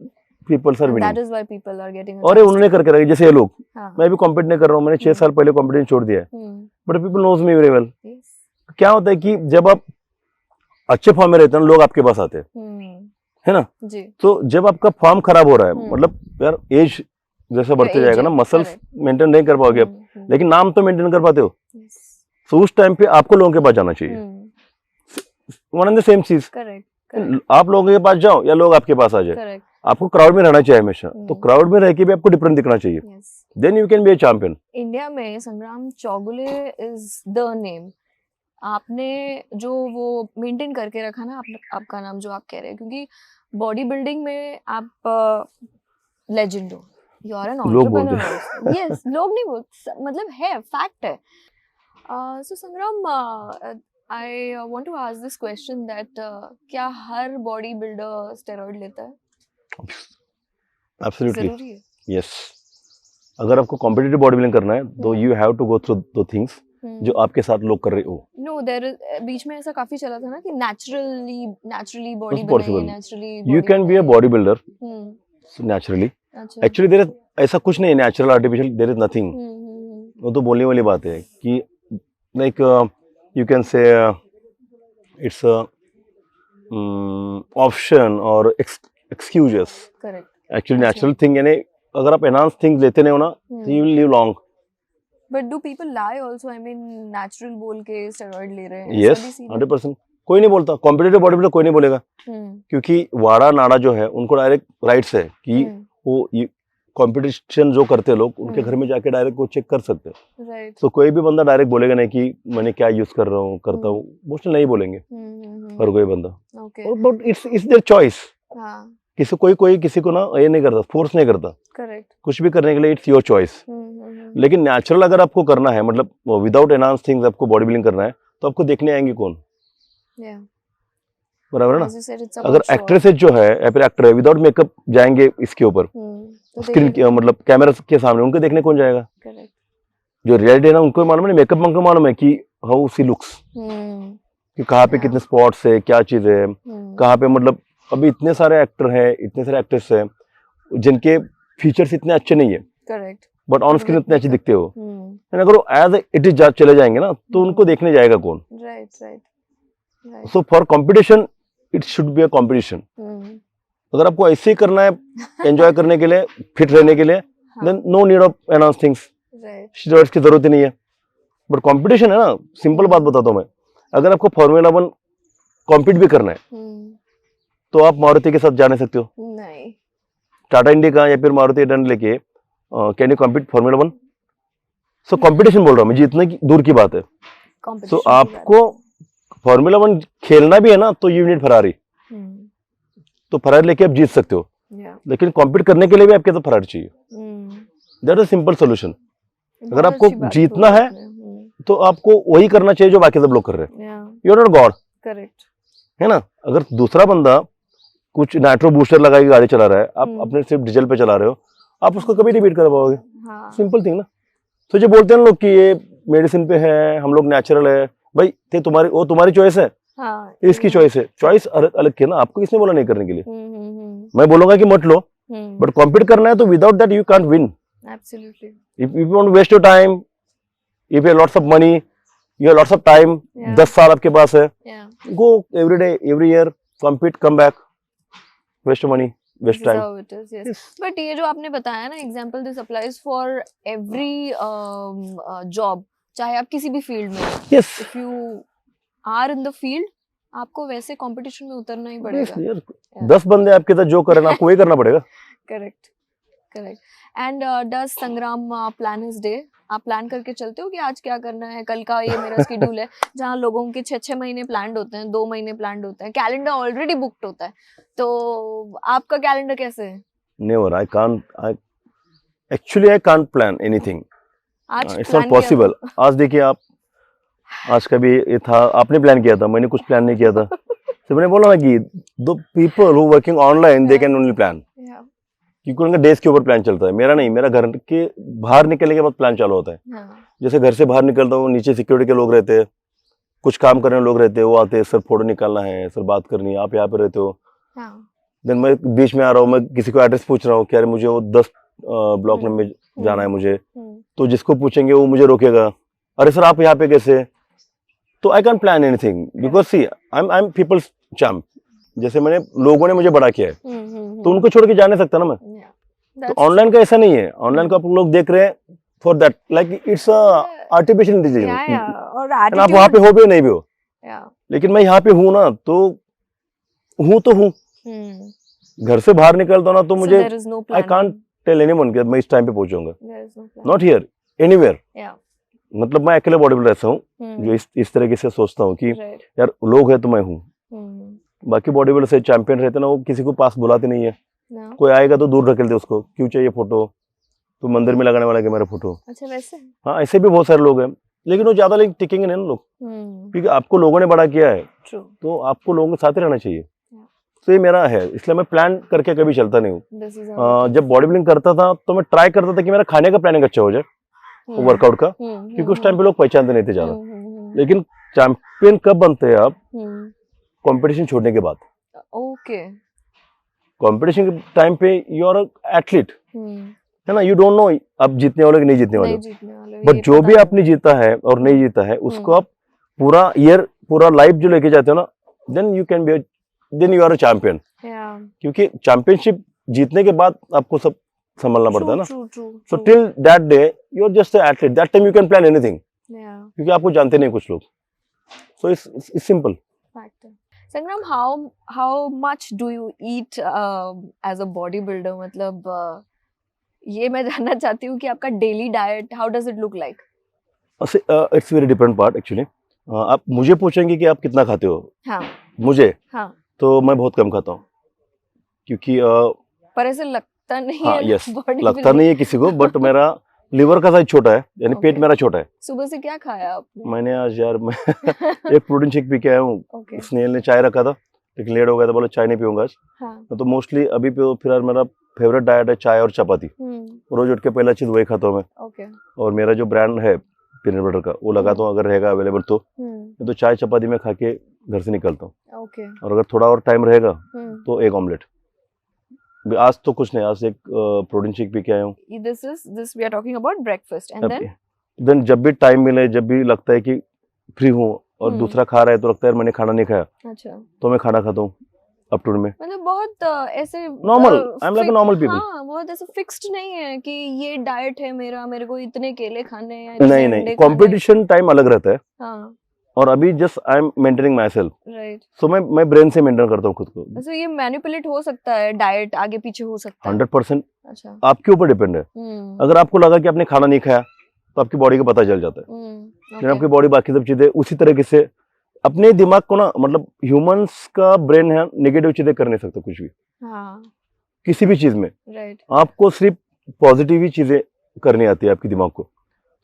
peoples are And that winning. is why people are getting a और ये chance उन्होंने to- करके रखे, जैसे ये लोग, हाँ. मैं भी कॉम्पीट नहीं कर रहा हूँ, मैंने 6 साल पहले कॉम्पिटिशन छोड़ दिया है, but people knows me very well. Yes. क्या होता है कि जब आप अच्छे फॉर्म में रहते हैं लोग आपके पास आते हैं, है ना। जी. तो जब आपका फॉर्म खराब हो रहा है, हम्म। मतलब यार एज जैसा बढ़ते age जाएगा है, ना, मसल्स correct. मेंटेन नहीं कर पाओगे आप, लेकिन नाम तो मेंटेन कर पाते हो। Yes. तो उस टाइम पे आपको लोगों के पास जाना चाहिए, वन एंड द सेम चीज। Correct. आप लोगों के पास जाओ या लोग आपके पास आ जाए, Correct. आपको क्राउड में रहना चाहिए हमेशा। तो हम्म। क्राउड में रह के भी आपको डिफरेंट दिखना चाहिए, Yes. Then you can be a champion. India में Sangram Chougule is the name. आपने जो वो मेंटेन करके रखा ना, आपका नाम जो आप कह रहे हैं, क्योंकि बॉडी बिल्डिंग में आप लेजेंड हो, यू आर एन लोग बोलते एंटरप्रेन्योर। यस, लोग नहीं बोलते, मतलब है, फैक्ट है। So Sangram, I want to ask this question that क्या हर बॉडी बिल्डर स्टेरॉइड लेता है? एब्सोल्युटली जरूरी है? यस। अगर आपको कॉम्पिटिटिव बॉडी बिल्डिंग करना है तो you have to go through दो थिंग्स जो आपके साथ लोग कर रहे हो। नो, देयर इज, बीच में ऐसा काफी चला था ना कि नेचुरली बॉडी It's बनाइए, possible. Naturally you can be a body builder hmm. Naturally. अच्छा। एक्चुअली देयर इज ऐसा कुछ नहीं है natural artificial, there is nothing. वो तो बोलने वाली बात है कि like you can say it's option और एक्सक्यूजेस। करेक्ट। एक्चुअली अच्छा। नेचुरल थिंग, यानी अगर आप एनहांस थिंग्स लेते नहीं हो ना तो you will live long. But do people lie also? I mean natural बोल के स्टेरॉइड ले रहे हैं, यस, 100%। कोई नहीं बोलता, कॉम्पिटिटिव बॉडी बिल्डर कोई नहीं बोलेगा, क्योंकि वाड़ा नाड़ा जो है उनको डायरेक्ट राइट्स है कि वो कंपटीशन जो करते हैं लोग उनके घर में जाके डायरेक्ट वो चेक कर सकते हैं। राइट। तो कोई भी बंदा डायरेक्ट बोलेगा नहीं कि मैंने क्या यूज कर रहा हूँ करता हूँ, मोस्टली नहीं बोलेंगे हर कोई बंदा। Okay. But it's their choice. हाँ, कोई किसी को ना ये नहीं करता, फोर्स नहीं करता करेक्ट। कुछ भी करने के लिए, इट्स योर चॉइस। लेकिन नेचुरल अगर आपको करना है, मतलब विदाउट एनहांस थिंग्स आपको बॉडी बिल्डिंग करना है, तो आपको देखने आएंगे कौन? या, बराबर है ना। as you said, it's अगर about show एक्ट्रेसेस जो है या फिर एक्टर है विदाउट मेकअप जाएंगे इसके ऊपर off. तो स्क्रीन they- मतलब कैमरा के सामने, उनको देखने कौन जाएगा? correct. जो रियलिटी है ना उनको मालूम है, मेकअप उनको मालूम है कि हाउ सी लुक्स, कि कहाँ पे कितने स्पॉट्स है, क्या चीज है, कहाँ पे, मतलब अभी इतने सारे एक्टर हैं, इतने सारे एक्ट्रेस हैं जिनके फीचर्स इतने अच्छे नहीं है, करेक्ट। बट ऑन स्क्रीन इतने अच्छे दिखते हो। राइट, अगर वो एज इट इज चले जाएंगे ना तो उनको देखने जाएगा कौन? Right, right. So for competition it should be a competition. अगर आपको ऐसे ही करना है एंजॉय करने के लिए, फिट रहने के लिए, then no need of enhance things, right. Steroids की जरूरत ही नहीं है। बट कंपटीशन है ना, सिंपल बात बताता हूँ मैं, अगर आपको फार्मूला 1 कॉम्पीट भी करना है तो आप मारुति के साथ जा नहीं सकते हो। नहीं। टाटा इंडिका या फिर मारुति एडन लेके can you compete formula 1? So competition बोल रहा हूँ मैं, जीतने की दूर की बात है। सो Competition की आपको फार्मूला 1 खेलना भी है ना तो यू नीड फरारी, बात है। तो फरारी लेके आप जीत सकते हो, या, लेकिन कॉम्पीट करने के लिए भी आपके साथ फरारी चाहिए। That is simple solution. अगर आपको जीतना है तो आपको वही करना चाहिए जो बाकी सब लोग कर रहे हैं। You are not God, correct. है ना। अगर दूसरा बंदा कुछ नाइट्रो बूस्टर लगा के गाड़ी चला रहा है, आप अपने सिर्फ डीजल पे चला रहे हो, आप उसको कभी नहीं बीट कर पाओगे। हाँ, सिंपल थिंग ना। तो जो बोलते हैं ना लोग कि ये मेडिसिन पे है, हम लोग नेचुरल है, भाई तुम्हारी चॉइस है, हाँ, इसकी चॉइस है, चॉइस अलग अलग की है ना। आपको किसने बोला नहीं करने के लिए? मैं बोलूंगा कि मत लो, बट कॉम्पीट करना है तो without that you can't win. Absolutely. If you want to waste your time, if you have lots of money, you have lots of time, Yeah. 10 साल आपके पास है, या, go every day, every year, compete, come back, waste your money, waste time. how it is, yes. But ये जो आपने बताया ना example, this applies for every job, चाहे आप किसी भी फील्ड में हो। Yes. If you are in the field, आपको वैसे कंपटीशन में उतरना ही Yes, पड़ेगा। यार, 10 बंदे आपके साथ जो करे ना आपको वही करना पड़ेगा। Correct, correct. एंड डज संग्राम प्लान हिज डे? आप प्लान करके चलते हो कि आज क्या करना है, कल का ये मेरा शेड्यूल है? जहाँ लोगों के 6-6 महीने प्लान्ड होते हैं, 2 महीने प्लान्ड होते हैं, कैलेंडर ऑलरेडी बुक्ड होता है, तो आपका कैलेंडर कैसे है? Never, I can't plan anything. आज It's plan not किया possible. आज देखिए आप, आज का भी ये था, आपने प्लान किया था, मैंने कुछ प्लान नहीं किया था। तो मैंने बोला ना कि the people who working online they can only plan. तो? Yeah. क्योंकि उनका डेस्क के ऊपर प्लान चलता है, मेरा नहीं, मेरा घर के बाहर निकलने के बाद प्लान चालू होता है। हाँ, जैसे घर से बाहर निकलता हूँ, नीचे सिक्योरिटी के लोग रहते हैं, कुछ काम करने वाले लोग रहते हैं, वो आते हैं, सर फोटो निकालना है, सर बात करनी है, आप यहाँ पे रहते हो। हाँ, देन मैं बीच में आ रहा हूँ, मैं किसी को एड्रेस पूछ रहा हूँ कि यार मुझे वो 10 ब्लॉक में जाना है मुझे, तो जिसको पूछेंगे वो मुझे रोकेगा, अरे सर आप यहाँ पे कैसे? तो I can plan anything because see I am peoples champ. जैसे मैंने, लोगों ने मुझे बड़ा किया है, तो उनको छोड़ के जा नहीं सकता ना मैं। तो ऑनलाइन का ऐसा नहीं है, ऑनलाइन का आप लोग देख रहे हैं for that, like it's artificial intelligence, और आप वहाँ पे हो भी नहीं भी हो, लेकिन मैं यहाँ पे हूँ ना, तो हूँ। घर से बाहर निकलता हूँ ना, तो मुझे आई कांट टेल एनीवन कि मैं इस टाइम पे पहुंचूंगा, नॉट हियर, एनीवेयर। मतलब मैं अकेले बॉडी बिल्डर ऐसा हूँ जो इस तरीके से सोचता हूँ कि यार लोग है तो मैं हूँ। बाकी बॉडी बिल्डर से चैंपियन रहते ना, वो किसी को पास बुलाते नहीं है, कोई आएगा तो दूर रखेलते उसको, क्यों चाहिए फोटो, तो मंदिर में लगाने वाला है मेरा फोटो। अच्छा वैसे? हाँ, ऐसे भी बहुत सारे लोग हैं, लेकिन वो ज्यादा टिकेंगे नहीं ना लोग, क्योंकि आपको लोगों ने बड़ा किया है, तो आपको लोगों के साथ ही रहना चाहिए। तो ये मेरा है, इसलिए मैं प्लान करके कभी चलता नहीं हूँ। जब बॉडी बिल्डिंग करता था तो मैं ट्राई करता था कि मेरा खाने का प्लानिंग अच्छा हो जाए, वर्कआउट का, क्योंकि उस टाइम पे लोग पहचानते नहीं थे ज्यादा। लेकिन चैंपियन कब बनते हैं आप? कंपटीशन छोड़ने के बाद। ओके। कंपटीशन के टाइम पे यू आर एथलीट, है ना, यू डोंट नो आप जीतने वाले कि नहीं जीतने वाले, बट जो भी आपने जीता है और नहीं जीता है, उसको आप पूरा ईयर, पूरा लाइफ जो लेके जाते हो ना, then you can be, then you are a champion. क्योंकि चैंपियनशिप जीतने के बाद आपको सब संभालना पड़ता है ना। So till that day you are just athlete, that time you can plan anything, क्योंकि आपको जानते नहीं कुछ लोग। So it's simple. Sangram, how much do you eat as a bodybuilder? मतलब ये मैं जानना चाहती हूँ कि आपका daily diet, how does it look like? It's very different part actually. आप मुझे पूछेंगे कि आप कितना खाते हो, हाँ, मुझे, हाँ, तो मैं बहुत कम खाता हूँ, क्योंकि पर ऐसे लगता नहीं हाँ, है यस, लगता नहीं है किसी को, बट मेरा लिवर का साइज छोटा है, यानी पेट मेरा छोटा है। सुबह से क्या खाया आपने? मैंने आज यार मैं एक प्रोटीन शेक पी के आया हूँ। स्नेहल ने चाय रखा था, लेकिन लेट हो गया था, बोला चाय नहीं पीऊंगा आज। हाँ। तो मोस्टली अभी फिर मेरा फेवरेट डाइट है चाय और चपाती। रोज उठ के पहला चीज वही खाता हूँ मैं। और मेरा जो ब्रांड है पीनट बटर का, वो लगाता हूँ, अगर रहेगा अवेलेबल तो चाय चपाती में खा के घर से निकलता हूँ। और अगर थोड़ा और टाइम रहेगा तो एक ऑमलेट। आज तो कुछ नहीं, आज एक प्रोटीन शेक पी के आया हूँ। This we are talking about breakfast and then जब भी टाइम मिले, जब भी लगता है कि फ्री हूँ और दूसरा खा रहा है तो लगता है मैंने खाना नहीं खाया, अच्छा, तो मैं खाना खाता हूँ आफ्टरनून में। मतलब बहुत ऐसे normal, I am like a normal people. हाँ, बहुत ऐसे फिक्स्ड नहीं है कि ये डाइट है मेरा, मेरे को इतने केले खाने हैं, नहीं, कंपटीशन टाइम अलग रहता है। हाँ। और अभी just I am maintaining myself, right. So मैं ब्रेन से मेंटेन करता हूँ खुद को। अच्छा, ये मैनिपुलेट हो सकता है, डाइट आगे पीछे हो सकता है? 100%। अच्छा, आपके ऊपर डिपेंड है। अगर आपको लगा कि आपने खाना नहीं खाया तो आपकी बॉडी को पता चल जाता है। आपकी बॉडी बाकी सब चीजें उसी तरीके से अपने दिमाग को ना, मतलब ह्यूमंस का ब्रेन है, नेगेटिव चीजें कर नहीं सकता कुछ भी। हाँ। किसी भी चीज में, राइट, आपको सिर्फ पॉजिटिव ही चीजें करनी आती है आपके दिमाग को।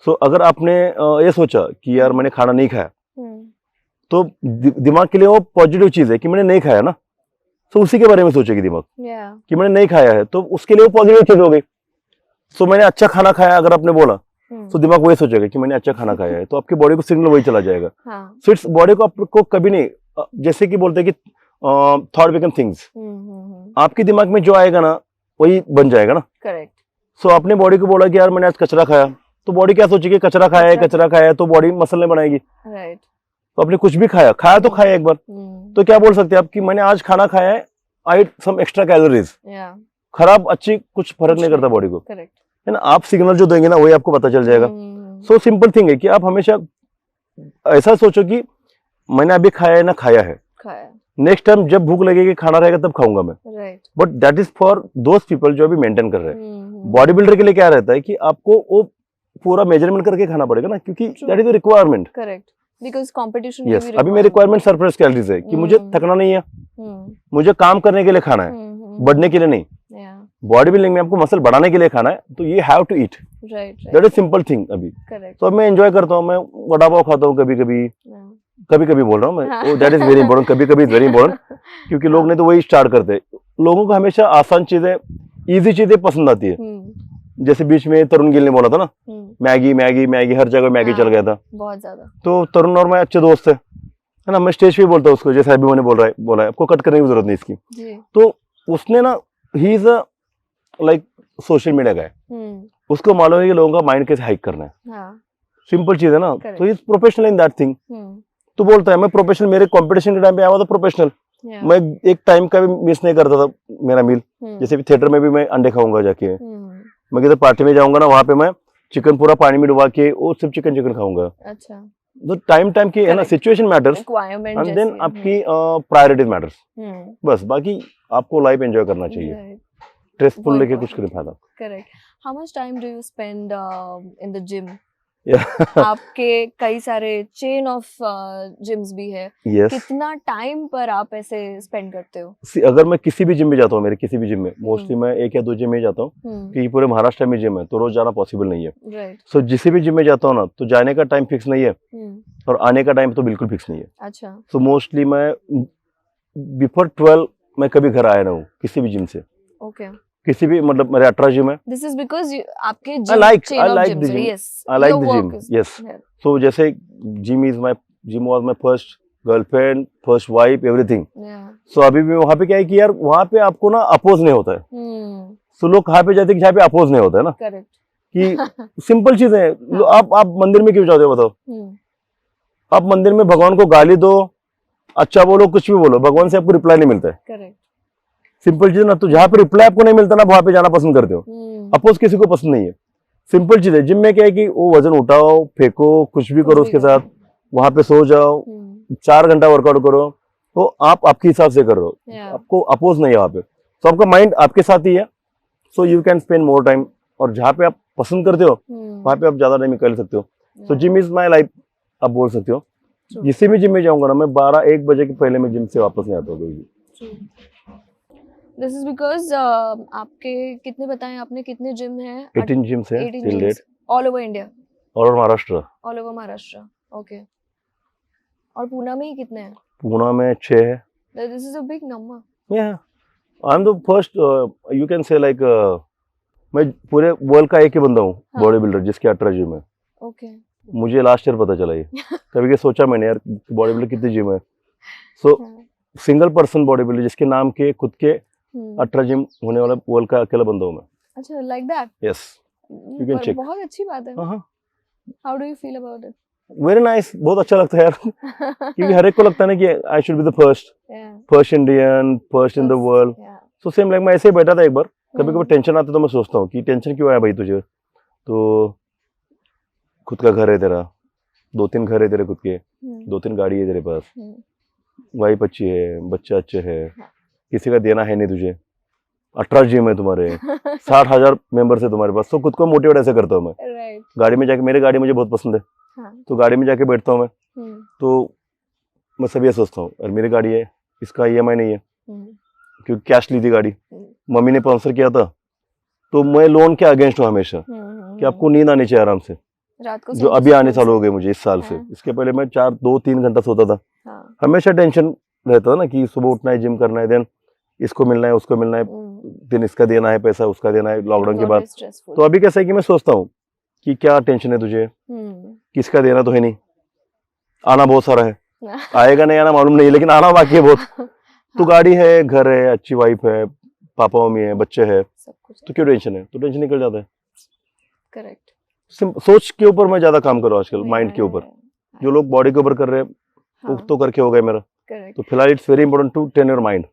सो अगर आपने ये सोचा कि यार मैंने खाना नहीं खाया, तो दिमाग के लिए वो पॉजिटिव चीज है कि मैंने नहीं खाया ना, तो उसी के बारे में सोचेगी दिमाग कि मैंने नहीं खाया है, तो उसके लिए वो पॉजिटिव चीज हो गई। सो मैंने अच्छा खाना खाया अगर आपने बोला, तो दिमाग वही सोचेगा कि मैंने अच्छा खाना खाया है, तो आपकी बॉडी को सिग्नल वही चला जाएगा। सो इट्स बॉडी को आपको कभी नहीं, जैसे कि बोलते हैं कि थॉट बिकम थिंग्स, आपके दिमाग में जो आएगा ना वही बन जाएगा ना। करेक्ट। सो आपने बॉडी को बोला कि यार मैंने आज कचरा खाया, तो बॉडी क्या सोचेगी, कचरा खाया है, तो बॉडी मसल नहीं बनाएगी। राइट। तो आपने कुछ भी खाया तो खाया एक बार, तो क्या बोल सकते हैं आप कि मैंने आज खाना खाया है, आई एट सम एक्स्ट्रा कैलोरीज। खराब अच्छी कुछ फर्क नहीं करता बॉडी को, है ना। आप सिग्नल जो देंगे ना वही आपको पता चल जाएगा। सो सिंपल थिंग है कि आप हमेशा ऐसा सोचो कि मैंने अभी खाया है ना खाया है, नेक्स्ट टाइम जब भूख लगेगी खाना रहेगा तब खाऊंगा मैं। Right. But that is for those people जो अभी मेंटेन कर रहे हैं। बॉडी बिल्डर के लिए क्या रहता है कि आपको वो पूरा मेजरमेंट करके खाना पड़ेगा ना, क्योंकि that is the requirement. Correct. Because competition में भी अभी मेरी रिक्वायरमेंट सरप्लस कैलोरीज है कि मुझे थकना नहीं है, मुझे काम करने के लिए खाना है, बढ़ने के लिए नहीं। बॉडी बिल्डिंग में आपको मसल बढ़ाने के लिए खाना है, तो ये have to eat. That is simple thing अभी। तो अब मैं एंजॉय करता हूँ, मैं वड़ा पाव खाता हूँ कभी कभी बोल रहा हूँ मैं, दैट इज वेरी इंपॉर्टेंट, कभी कभी इज वेरी इंपॉर्टेंट, क्योंकि लोग नहीं तो वही स्टार्ट करते हैं। लोगों को हमेशा आसान चीजें इजी चीजें पसंद आती है। जैसे बीच में तरुण गिल ने बोला था ना, मैगी मैगी मैगी, हर जगह मैगी चल गया था। बहुत ज्यादा। तो तरुण और मैं अच्छे दोस्त है ना, मैं स्टेज पे बोलता हूँ उसको, जैसे अभी मैंने बोला है, आपको कट करने की जरूरत नहीं इसकी। तो उसने ना, he is a like social media का है, उसको मालूम है कि लोगों का माइंड कैसे हाइक करना है। सिंपल चीज है ना, तो he is professional in that thing. तो बोलता है मैं प्रोफेशनल, मेरे कंपटीशन के टाइम पे आया हुआ था प्रोफेशनल। मैं एक टाइम का भी मिस नहीं करता था मेरा मील। जैसे भी थिएटर में भी मैं अंडे खाऊंगा जाके, मैं किधर पार्टी में जाऊंगा ना, वहां पे मैं चिकन पूरा पानी में डुबा के वो सिर्फ चिकन खाऊंगा। अच्छा, तो टाइम की है ना, सिचुएशन मैटर्स एंड देन आपकी प्रायोरिटीज मैटर्स। बस बाकी आपको लाइफ एंजॉय करना चाहिए, स्ट्रेसफुल लेके कुछ नहीं फायदा। Correct. How much time do you spend in the gym? आपके कई सारे चेन ऑफ जिम्स भी है। कितना टाइम पर आप ऐसे स्पेंड करते हो? अगर मैं किसी भी जिम में जाता हूँ, मेरे किसी भी जिम में, मोस्टली मैं 1 या 2 जिम में जाता हूँ, क्योंकि पूरे महाराष्ट्र में जिम है, तो रोज जाना पॉसिबल नहीं है। सो जिस भी जिम में जाता हूँ ना, तो जाने का टाइम फिक्स नहीं है और आने का टाइम तो बिल्कुल फिक्स नहीं है। अच्छा। सो मोस्टली मैं बिफोर 12 मैं कभी घर आया ना हूँ किसी भी जिम से। ओके। किसी भी, मतलब मेरे 18 जिम है। This is because आपके I like the gym. Yes. I like the gym. Yes. So जैसे gym was my first girlfriend, first wife, everything. So अभी भी वहाँ पे क्या है कि यार वहाँ पे आपको ना अपोज नहीं होता है। So लोग कहाँ पे जाते हैं जहाँ पे अपोज नहीं होता है ना। Correct. कि सिंपल चीज है। आप मंदिर में क्यों जाते हो बताओ? आप मंदिर में भगवान को गाली दो, अच्छा बोलो, कुछ भी बोलो, भगवान से आपको रिप्लाई नहीं मिलता है। Correct. सिंपल चीज ना, तो जहाँ पे रिप्लाई आपको नहीं मिलता ना, वहां पे जाना पसंद करते हो। अपोज किसी को पसंद नहीं है। सिंपल चीज है। जिम में क्या है कि वो वजन उठाओ, फेंको, कुछ भी करो उसके साथ, वहां पे सो जाओ, 4 घंटा वर्कआउट करो, तो आप आपके हिसाब से कर रहे हो, आपको अपोज नहीं है वहां पे। तो आपका माइंड आपके साथ ही है, so you can spend more time. और जहाँ पे आप पसंद करते हो वहां पे आप ज्यादा टाइम निकाल सकते हो। सो जिम इज माई लाइफ, आप बोल सकते हो। जिस भी जिम में जाऊंगा ना, मैं 12-1 बजे के पहले मैं जिम से वापस नहीं आता हूँ। This is because आपके कितने बताएं आपने, कितने जिम हैं? 18 जिम्स है till date. All over India? All over Maharashtra. All over Maharashtra. Okay. और पुणे में ही कितने हैं? पुणे में 6 है। This is a big number. Yeah. I'm the first, you can say like, मैं पूरे वर्ल्ड का एक ही बंदा हूँ बॉडी बिल्डर जिसके 18 जिम है। Okay. मुझे लास्ट ईयर पता चला ये। कभी सोचा मैंने यार बॉडी बिल्डर कितने जिम है। So single person body builder जिसके नाम के खुद के 18 जिम होने वाला वर्ल्ड का अकेला बंदा हूं मैं। अच्छा, like that? Yes, you can check. बहुत अच्छी बात है। How do you feel about it? Very nice, बहुत अच्छा लगता है यार। क्योंकि हर एक को लगता है ना कि I should be the first Indian, first in the world. So same like मैं ऐसे ही बैठा था एक बार, कभी कभी टेंशन आता तो मैं सोचता हूँ कि टेंशन क्यों आया भाई तुझे, तो खुद का घर है तेरा, 2-3 घर है तेरे खुद के, 2-3 गाड़ी है तेरे पास, वाइफ अच्छी है, बच्चे अच्छे है, किसी का देना है नहीं तुझे, 18 जिम है तुम्हारे, 60,000 मेंबर्स है तुम्हारे पास। तो खुद को मोटिवेट ऐसे करता हूँ मैं। गाड़ी में जाके, मेरी गाड़ी मुझे बहुत पसंद है, तो गाड़ी में जाके बैठता हूँ मैं, तो मैं सब ये सोचता हूँ और मेरी गाड़ी है, इसका EMI नहीं है, क्योंकि कैश ली थी गाड़ी, मम्मी ने स्पॉन्सर किया था, तो मैं लोन के अगेंस्ट हूँ हमेशा कि आपको नींद आनी चाहिए आराम से, रात को, जो अभी आने चालू हो गए मुझे इस साल से। इसके पहले मैं 2-3 घंटा सोता था। हमेशा टेंशन रहता था ना कि सुबह उठना है, जिम करना है, देन इसको मिलना है, उसको मिलना है, दिन इसका देना है पैसा, उसका देना है, लॉकडाउन के बाद। तो अभी कैसा है कि मैं सोचता हूँ कि क्या टेंशन है तुझे, किसका देना तो है नहीं, आना बहुत सारा है, आएगा नहीं आना मालूम नहीं, लेकिन आना बाकी है बहुत। तो गाड़ी है, घर है, अच्छी वाइफ है, पापा मम्मी है, बच्चे है, तो क्यों टेंशन है, तो टेंशन निकल जाता है। करेक्ट। सोच के ऊपर मैं ज्यादा काम कर रहा हूँ आजकल, माइंड के ऊपर। जो लोग बॉडी के ऊपर कर रहे हैं तो करके हो गए मेरा। Correct. तो फिलहाल it's very important to train your mind.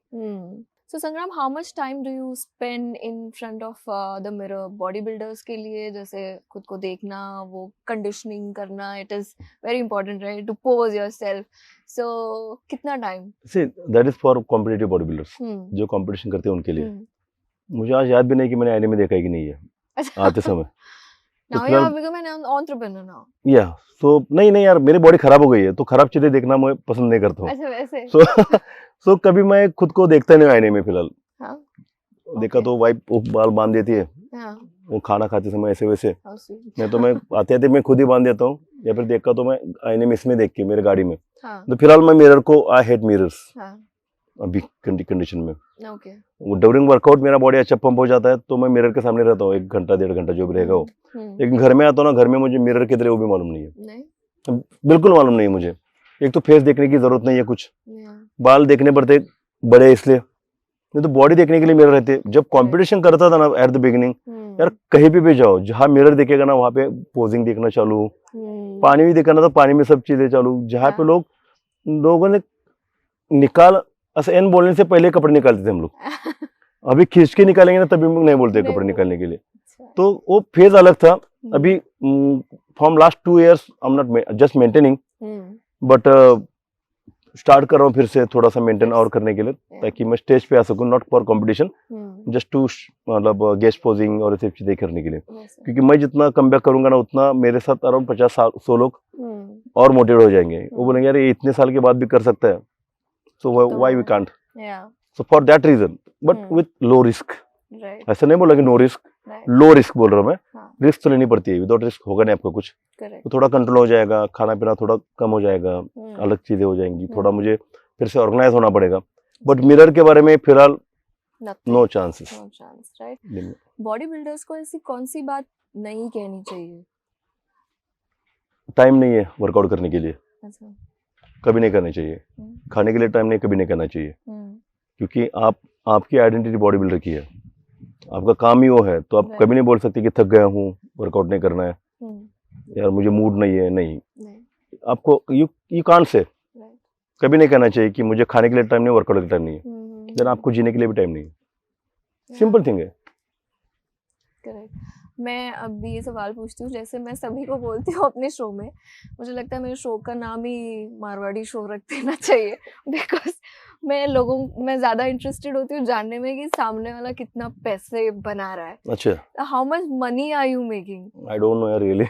So Sangram, how much time do you spend in front of the mirror body builders के लिए? जैसे खुद को देखना, वो कंडीशनिंग करना, it is very important right, to pose yourself. So कितना time? See that is for competitive body builders, जो कंपटीशन करते हैं उनके लिए। मुझे आज याद भी नहीं कि मैंने आईने में देखा है कि नहीं है आते समय। Now you have become an entrepreneur now. Yeah, so नहीं यार, मेरी बॉडी खराब हो गई है, तो खराब चीजें देखना मैं पसंद नहीं करता हूँ। अच्छा, वैसे? So कभी मैं खुद को देखता नहीं आईने में फिलहाल। हाँ? देखा तो वाइफ बाल बांध देती है, हाँ? वो खाना खाते समय ऐसे वैसे, मैं आते मैं खुद ही बांध देता हूँ, या फिर देखा तो मैं आईने में इसमें देख के मेरे गाड़ी में। हाँ? तो फिलहाल मैं मिरर को, आई हेट मिरर्स। अभी कंडीशन में। ओके। ड्यूरिंग वर्कआउट मेरा बॉडी अच्छा पंप हो जाता है तो मैं मिरर के सामने रहता हूँ 1 घंटा 1.5 घंटा जो भी रहेगा वो। लेकिन घर में आता हूँ ना, घर में मुझे मिरर किधर है वो भी मालूम नहीं है। नहीं? बिल्कुल मालूम नहीं है मुझे। एक तो फेस देखने की जरूरत नहीं है कुछ, Yeah. बाल देखने पड़ते बड़े इसलिए, नहीं तो बॉडी देखने के लिए मिरर रहते। जब कंपटीशन करता था ना एट द बिगिनिंग, यार कहीं भी जाओ जहाँ मिरर दिखेगा ना वहाँ पे पोजिंग देखना चालू, पानी भी देखना तो पानी में सब चीजें चालू। जहाँ पे लोगों ने निकाल ऐसे एन बोलने से पहले कपड़े निकालते थे हम लोग। अभी खींच के निकालेंगे ना तभी हम लोग नहीं बोलते कपड़े निकालने के लिए। तो वो फेज अलग था। अभी from last 2 years I am not just maintaining, but start कर रहा हूँ फिर से थोड़ा सा मेंटेन और करने के लिए, ताकि मैं स्टेज पे आ सकूँ, not for competition, just to मतलब गेस्ट पोजिंग और सब चीजें करने के लिए। क्योंकि मैं जितना कम बैक करूंगा ना उतना मेरे साथ अराउंड 50-100 लोग और मोटिवेट हो जाएंगे। वो बोलेंगे यार ये इतने साल के बाद भी कर सकता है, so why we can't. So for that reason, but with low risk. ऐसा नहीं बोला कि नो रिस्क, लो रिस्क बोल रहा हूँ मैं। रिस्क तो लेनी पड़ती है, विदाउट रिस्क होगा नहीं आपका कुछ। तो थोड़ा कंट्रोल हो जाएगा, खाना पीना थोड़ा कम हो जाएगा, अलग चीजें हो जाएंगी, थोड़ा मुझे फिर से ऑर्गेनाइज होना पड़ेगा। बट मिरर के बारे में फिलहाल no chances. Right. Body builders को ऐसी कौन सी बात नहीं कहनी चाहिए? टाइम नहीं है वर्कआउट करने के लिए, अच्छा। कभी नहीं करना चाहिए। खाने के लिए टाइम नहीं, कभी नहीं करना चाहिए। क्योंकि आपकी आइडेंटिटी बॉडी बिल्डर की है, आपका काम ही वो है। तो आप कभी नहीं बोल सकते कि थक गया हूँ, वर्कआउट नहीं करना है, यार मुझे मूड नहीं है। नहीं, आपको यू कांट से, कभी नहीं कहना चाहिए कि मुझे खाने के लिए टाइम नहीं, वर्कआउट के टाइम नहीं है। देन आपको जीने के लिए भी टाइम नहीं है। सिंपल थिंग है। करेक्ट। मैं अभी ये सवाल पूछती हूँ, जैसे मैं सभी को बोलती हूँ अपने शो में, मुझे लगता है मेरे शो का नाम ही मारवाड़ी शो रख देना चाहिए, बिकॉज मैं ज़्यादा इंटरेस्टेड होती हूँ जानने में कि सामने वाला कितना पैसे बना रहा है। अच्छा, how much money are you making? I don't know यार रियली।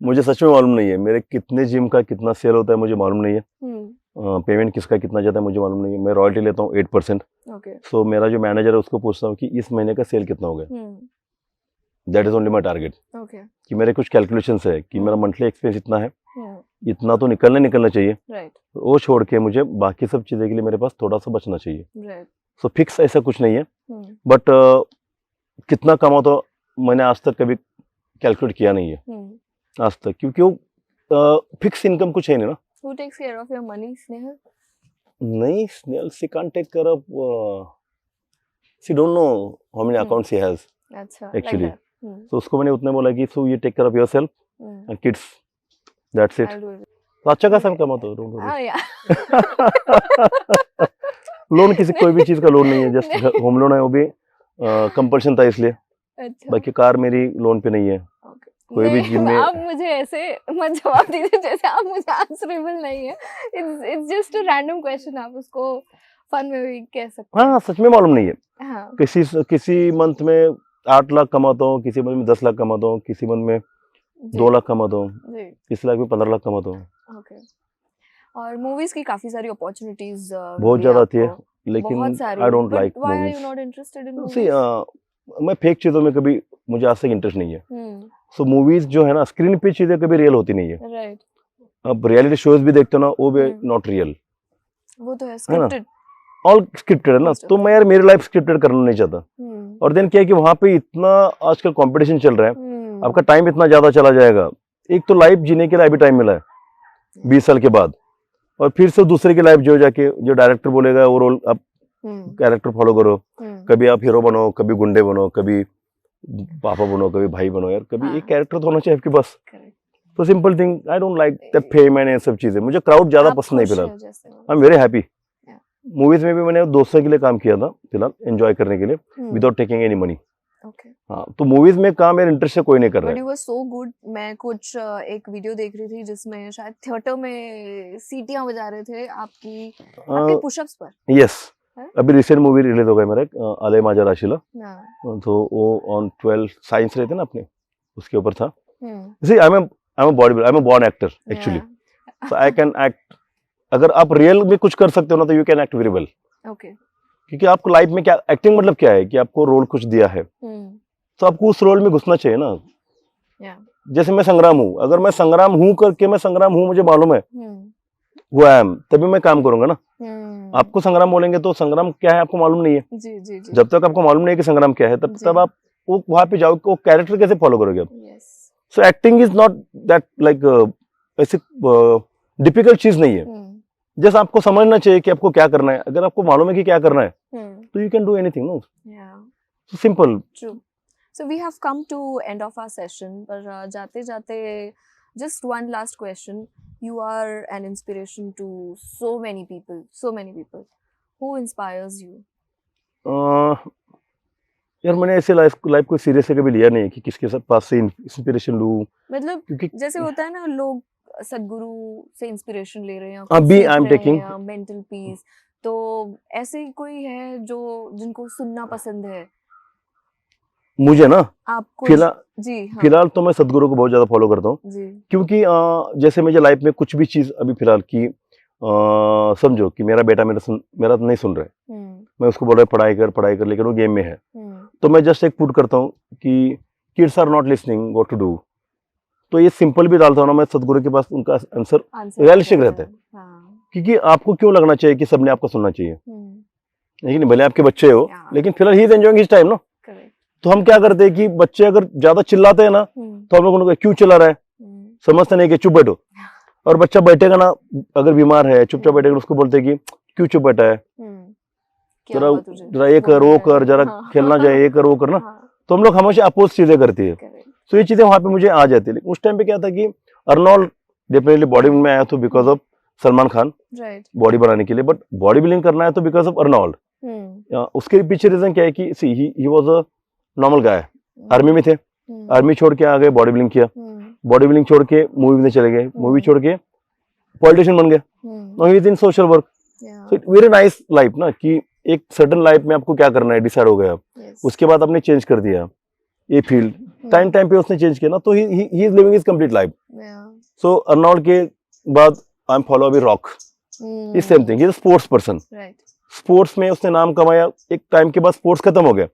मुझे सच में मालूम नहीं है। मेरे कितने जिम का कितना सेल होता है मुझे मालूम नहीं है। पेमेंट किसका कितना जाता है मुझे मालूम नहीं है। मैं रॉयल्टी लेता हूँ 8%। ओके। सो मेरा जो मैनेजर है उसको पूछता हूँ कि इस महीने का सेल कितना हो गया। That is only my target. Okay. कि मेरे कुछ कैलकुलेशंस है कि मेरा मंथली एक्सपेंस इतना है, इतना तो निकलना चाहिए। राइट। वो छोड़ के मुझे बाकी सब चीजें के लिए मेरे पास थोड़ा सा बचना चाहिए। राइट। सो फिक्स ऐसा कुछ नहीं है। बट कितना कमाओ तो मैंने आज तक कभी कैलकुलेट किया नहीं है आज तक, क्योंकि वो फिक्स इनकम कुछ है नहीं ना। Who takes care of your money, Snehal? नहीं, Snehal she can't take care of, she don't know how many accounts she has अच्छा, actually. like that. So उसको मैंने उतने बोला कि so you take care of yourself and kids, that's it. I'll do it. तो अच्छा खासा कमाते हो, don't worry. हाँ यार। लोन किसी कोई भी चीज का लोन नहीं है, जस्ट होम लोन है, वो भी कंपल्शन था इसलिए। अच्छा। बाकी कार मेरी लोन पे नहीं है। कोई भी जिम में आप मुझे ऐसे मत जवाब दीजिए जैसे आप मुझे आंसरेबल नहीं है। It's just a random question, आप उसको फन में भी कह सकते हैं। हाँ, सच में मालूम नहीं है। हाँ। किसी मंथ में 8 लाख कमाता हूँ, किसी मंथ में 10 लाख कमाता हूँ, किसी मंथ में 2 लाख कमाता हूँ, किसी लाख में 15 लाख कमाता हूँ। ओके। और मूवीज की काफी सारी अपॉर्चुनिटीज बहुत ज्यादा आती है, लेकिन I don't like why are you movies. Not interested in see movies? मैं फेक चीजों में कभी मुझे आज तक इंटरेस्ट नहीं है। सो मूवीज जो है ना, स्क्रीन पे चीजें कभी रियल होती नहीं है। राइट। अब रियलिटी शोज भी देखते हो ना, वो भी नॉट रियल, वो तो है स्क्रिप्टेड, ऑल स्क्रिप्टेड है ना। तो मैं यार मेरी लाइफ स्क्रिप्टेड करना नहीं चाहता। और देन क्या है कि वहां पे इतना आजकल कंपटीशन चल रहा है, आपका टाइम इतना ज्यादा चला जाएगा। एक तो लाइफ जीने के लिए अभी टाइम मिला है 20 साल के बाद, और फिर से दूसरे की लाइफ जो जाके जो डायरेक्टर बोलेगा वो रोल आप कैरेक्टर फॉलो करो। कभी आप हीरो बनो, कभी गुंडे बनो, कभी पापा बनो, कभी भाई बनो। यार कभी एक कैरेक्टर तो होना चाहिए आपके पास। तो simple thing, I don't like the fame and ये सब चीजें। मुझे क्राउड ज्यादा पसंद नहीं। फिलहाल आई एम वेरी हैप्पी। मूवीज में भी मैंने दोस्तों के लिए काम किया था, फिलहाल एंजॉय करने के लिए, विदाउट टेकिंग एनी मनी। हाँ, तो मूवीज में काम मेरे इंटरेस्ट से कोई नहीं कर रहा है। But you were so good. मैं कुछ एक वीडियो देख रही थी जिसमें शायद थिएटर में सीटियां बजा रहे थे आपके पुशअप्स पर। यस, अभी रिसेंट मूवी रिलीज हो गया मेरा, आले माजा राशिला। तो वो ऑन 12 साइंस रहते ना अपने, उसके ऊपर था। See I am a born actor actually, so I can act. अगर आप रियल में कुछ कर सकते हो ना तो you can act very well. Okay. क्योंकि आपको लाइफ में क्या एक्टिंग मतलब क्या है कि आपको रोल कुछ दिया है, तो आपको उस रोल में घुसना चाहिए ना। जैसे मैं संग्राम हूँ, अगर मैं संग्राम हूँ करके मैं संग्राम हूँ मुझे मालूम है वो आई एम, तभी मैं काम करूंगा ना। आपको संग्राम बोलेंगे तो संग्राम क्या है आपको मालूम नहीं है। जी जी जी। जब तक आपको मालूम नहीं है कि संग्राम क्या है, जी। तब आप वो वहां पे जाओ, वो कैरेक्टर कैसे फॉलो करोगे आप। Yes. So acting is not that like ऐसे डिफिकल्ट चीज नहीं है। जस्ट आपको समझना चाहिए कि आपको क्या करना है। अगर आपको मालूम है कि क्या करना है तो you can do anything. No, so simple. True. So we have come to end of our session, पर जाते जाते just one last question. You are an inspiration to so many people. Who inspires you? यार मैंने ऐसे life को serious कभी लिया नहीं कि किसके साथ पास से इंस्पिरेशन लूं। मतलब क्योंकि जैसे होता है ना, लोग सदगुरु से इंस्पिरेशन ले रहे हैं, अभी I am taking mental peace, तो ऐसे कोई है जो जिनको सुनना पसंद है मुझे ना? आपको? फिलहाल जी हाँ। फिलहाल तो मैं सदगुरु को बहुत ज्यादा फॉलो करता हूँ जी। क्योंकि जैसे मुझे लाइफ में कुछ भी चीज अभी फिलहाल की समझो कि मेरा बेटा मेरा नहीं सुन रहा है, मैं उसको बोल रहा हूँ पढ़ाई कर, लेकिन वो गेम में है, तो मैं जस्ट एक पुट करता हूँ कि kids are not listening, what to do. तो ये सिंपल भी डालता हूँ ना मैं सदगुरु के पास, उनका आंसर रियलिस्टिक रहता है। क्योंकि आपको क्यों लगना चाहिए कि सबने आपको सुनना चाहिए, लेकिन भले आपके बच्चे हो, लेकिन फिलहाल he is enjoying his time ना। तो हम क्या करते हैं कि बच्चे अगर ज्यादा चिल्लाते हैं ना तो हम लोग उनको क्यों चिल्ला रहा है, समझते नहीं कि चुप बैठो। और बच्चा बैठेगा ना, अगर बीमार है चुपचाप बैठेगा, उसको बोलते हैं कि क्यों चुप बैठा है, जरा ये कर वो कर, जरा खेलना जाए, ये कर वो कर ना। तो हम लोग हमेशा अपोज चीजें करती है। तो ये चीजें वहां पे मुझे आ जाती है। लेकिन उस टाइम पे क्या था कि अर्नोल्ड डेफिनेटली बॉडी में आया तो because of Salman Khan, body बनाने के लिए, बट बॉडी बिल्डिंग करना है तो बिकॉज ऑफ अर्नोल्ड। उसके पीछे रीजन क्या है कि see he was a normal guy, army में थे, आर्मी छोड़ के आ गए, बॉडी बिल्डिंग किया, बॉडी बिल्डिंग छोड़ के मूवी में चले गए, मूवी छोड़ के पॉलिटिशियन बन गए, now he is in social work. So it very nice life ना, कि एक सर्टेन लाइफ में आपको क्या करना है डिसाइड हो गया, उसके बाद आपने चेंज कर दिया ये फील्ड, टाइम पे उसने चेंज किया ना, तो he is living his complete life. So Arnold के बाद आई एम फॉलो अभी rock, is same thing, he is a sports person. Sports में उसने नाम कमाया, एक टाइम के बाद स्पोर्ट्स खत्म हो गया,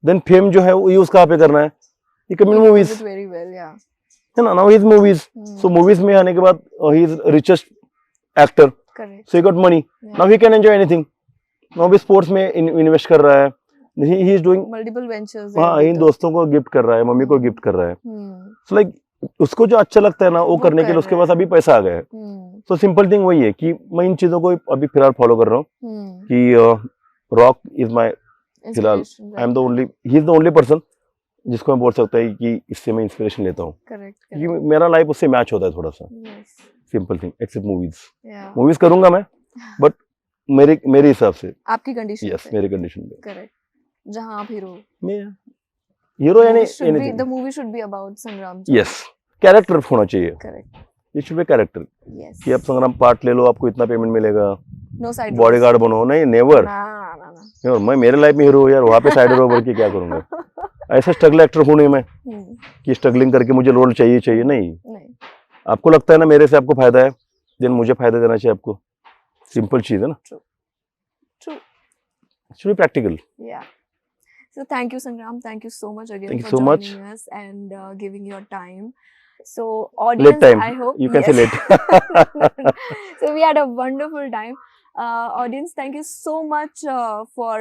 देन फेम जो है वो यूज कहाँ पे करना है, ये कमिंग मूवीज है ना, नाउ हिज मूवीज। सो मूवीज में आने के बाद he is richest actor, so he got money, now he can enjoy anything. Now भी स्पोर्ट्स में इन्वेस्ट कर रहा है, he is doing multiple ventures. हाँ, इन दोस्तों को गिफ्ट कर रहा है, मम्मी को गिफ्ट कर रहा है। सो लाइक उसको जो अच्छा लगता है ना वो करने के लिए उसके पास अभी पैसा आ गया है। तो सिंपल थिंग वही है कि मैं इन चीजों को अभी फिलहाल फॉलो कर रहा हूँ कि रॉक इज माय, फिलहाल I am the only, he is the only person जिसको मैं बोल सकता है कि इससे मैं इंस्पिरेशन लेता हूँ, क्योंकि मेरा लाइफ उससे मैच होता है थोड़ा सा। सिंपल थिंग, एक्सेप्ट मूवीज करूंगा मैं, बट मेरे हिसाब से, आपकी कंडीशन, यस मेरी कंडीशन में, करेक्ट, जहां आप हीरो, मैं हीरो यानी the movie should be about संग्राम। यस, कैरेक्टर होना चाहिए, करेक्ट, ये शुड बी कैरेक्टर। यस, कि आप संग्राम पार्ट ले लो, आपको इतना पेमेंट मिलेगा, नो साइड बॉडीगार्ड बनो, नहीं, नेवर। मैं मेरे लाइफ में हीरो यार, वहाँ पे साइड हीरो बन के क्या करूंगा। ऐसा स्ट्रगल एक्टर हूं नहीं मैं कि स्ट्रगलिंग करके मुझे रोल चाहिए नहीं। आपको लगता है ना मेरे से आपको फायदा है, देन मुझे फायदा देना चाहिए आपको, सिंपल चीज है ना। True, should be practical. या, so thank you Sangram, thank you so much again for joining us and giving your time. So audience, late time. I hope you can say late. So we had a wonderful time. Audience, thank you so much for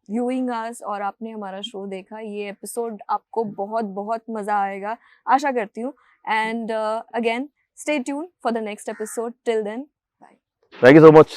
viewing us और आपने हमारा show देखा। ये episode आपको बहुत बहुत मजा आएगा, आशा करती हूँ। And again, stay tuned for the next episode. Till then, bye. Thank you so much.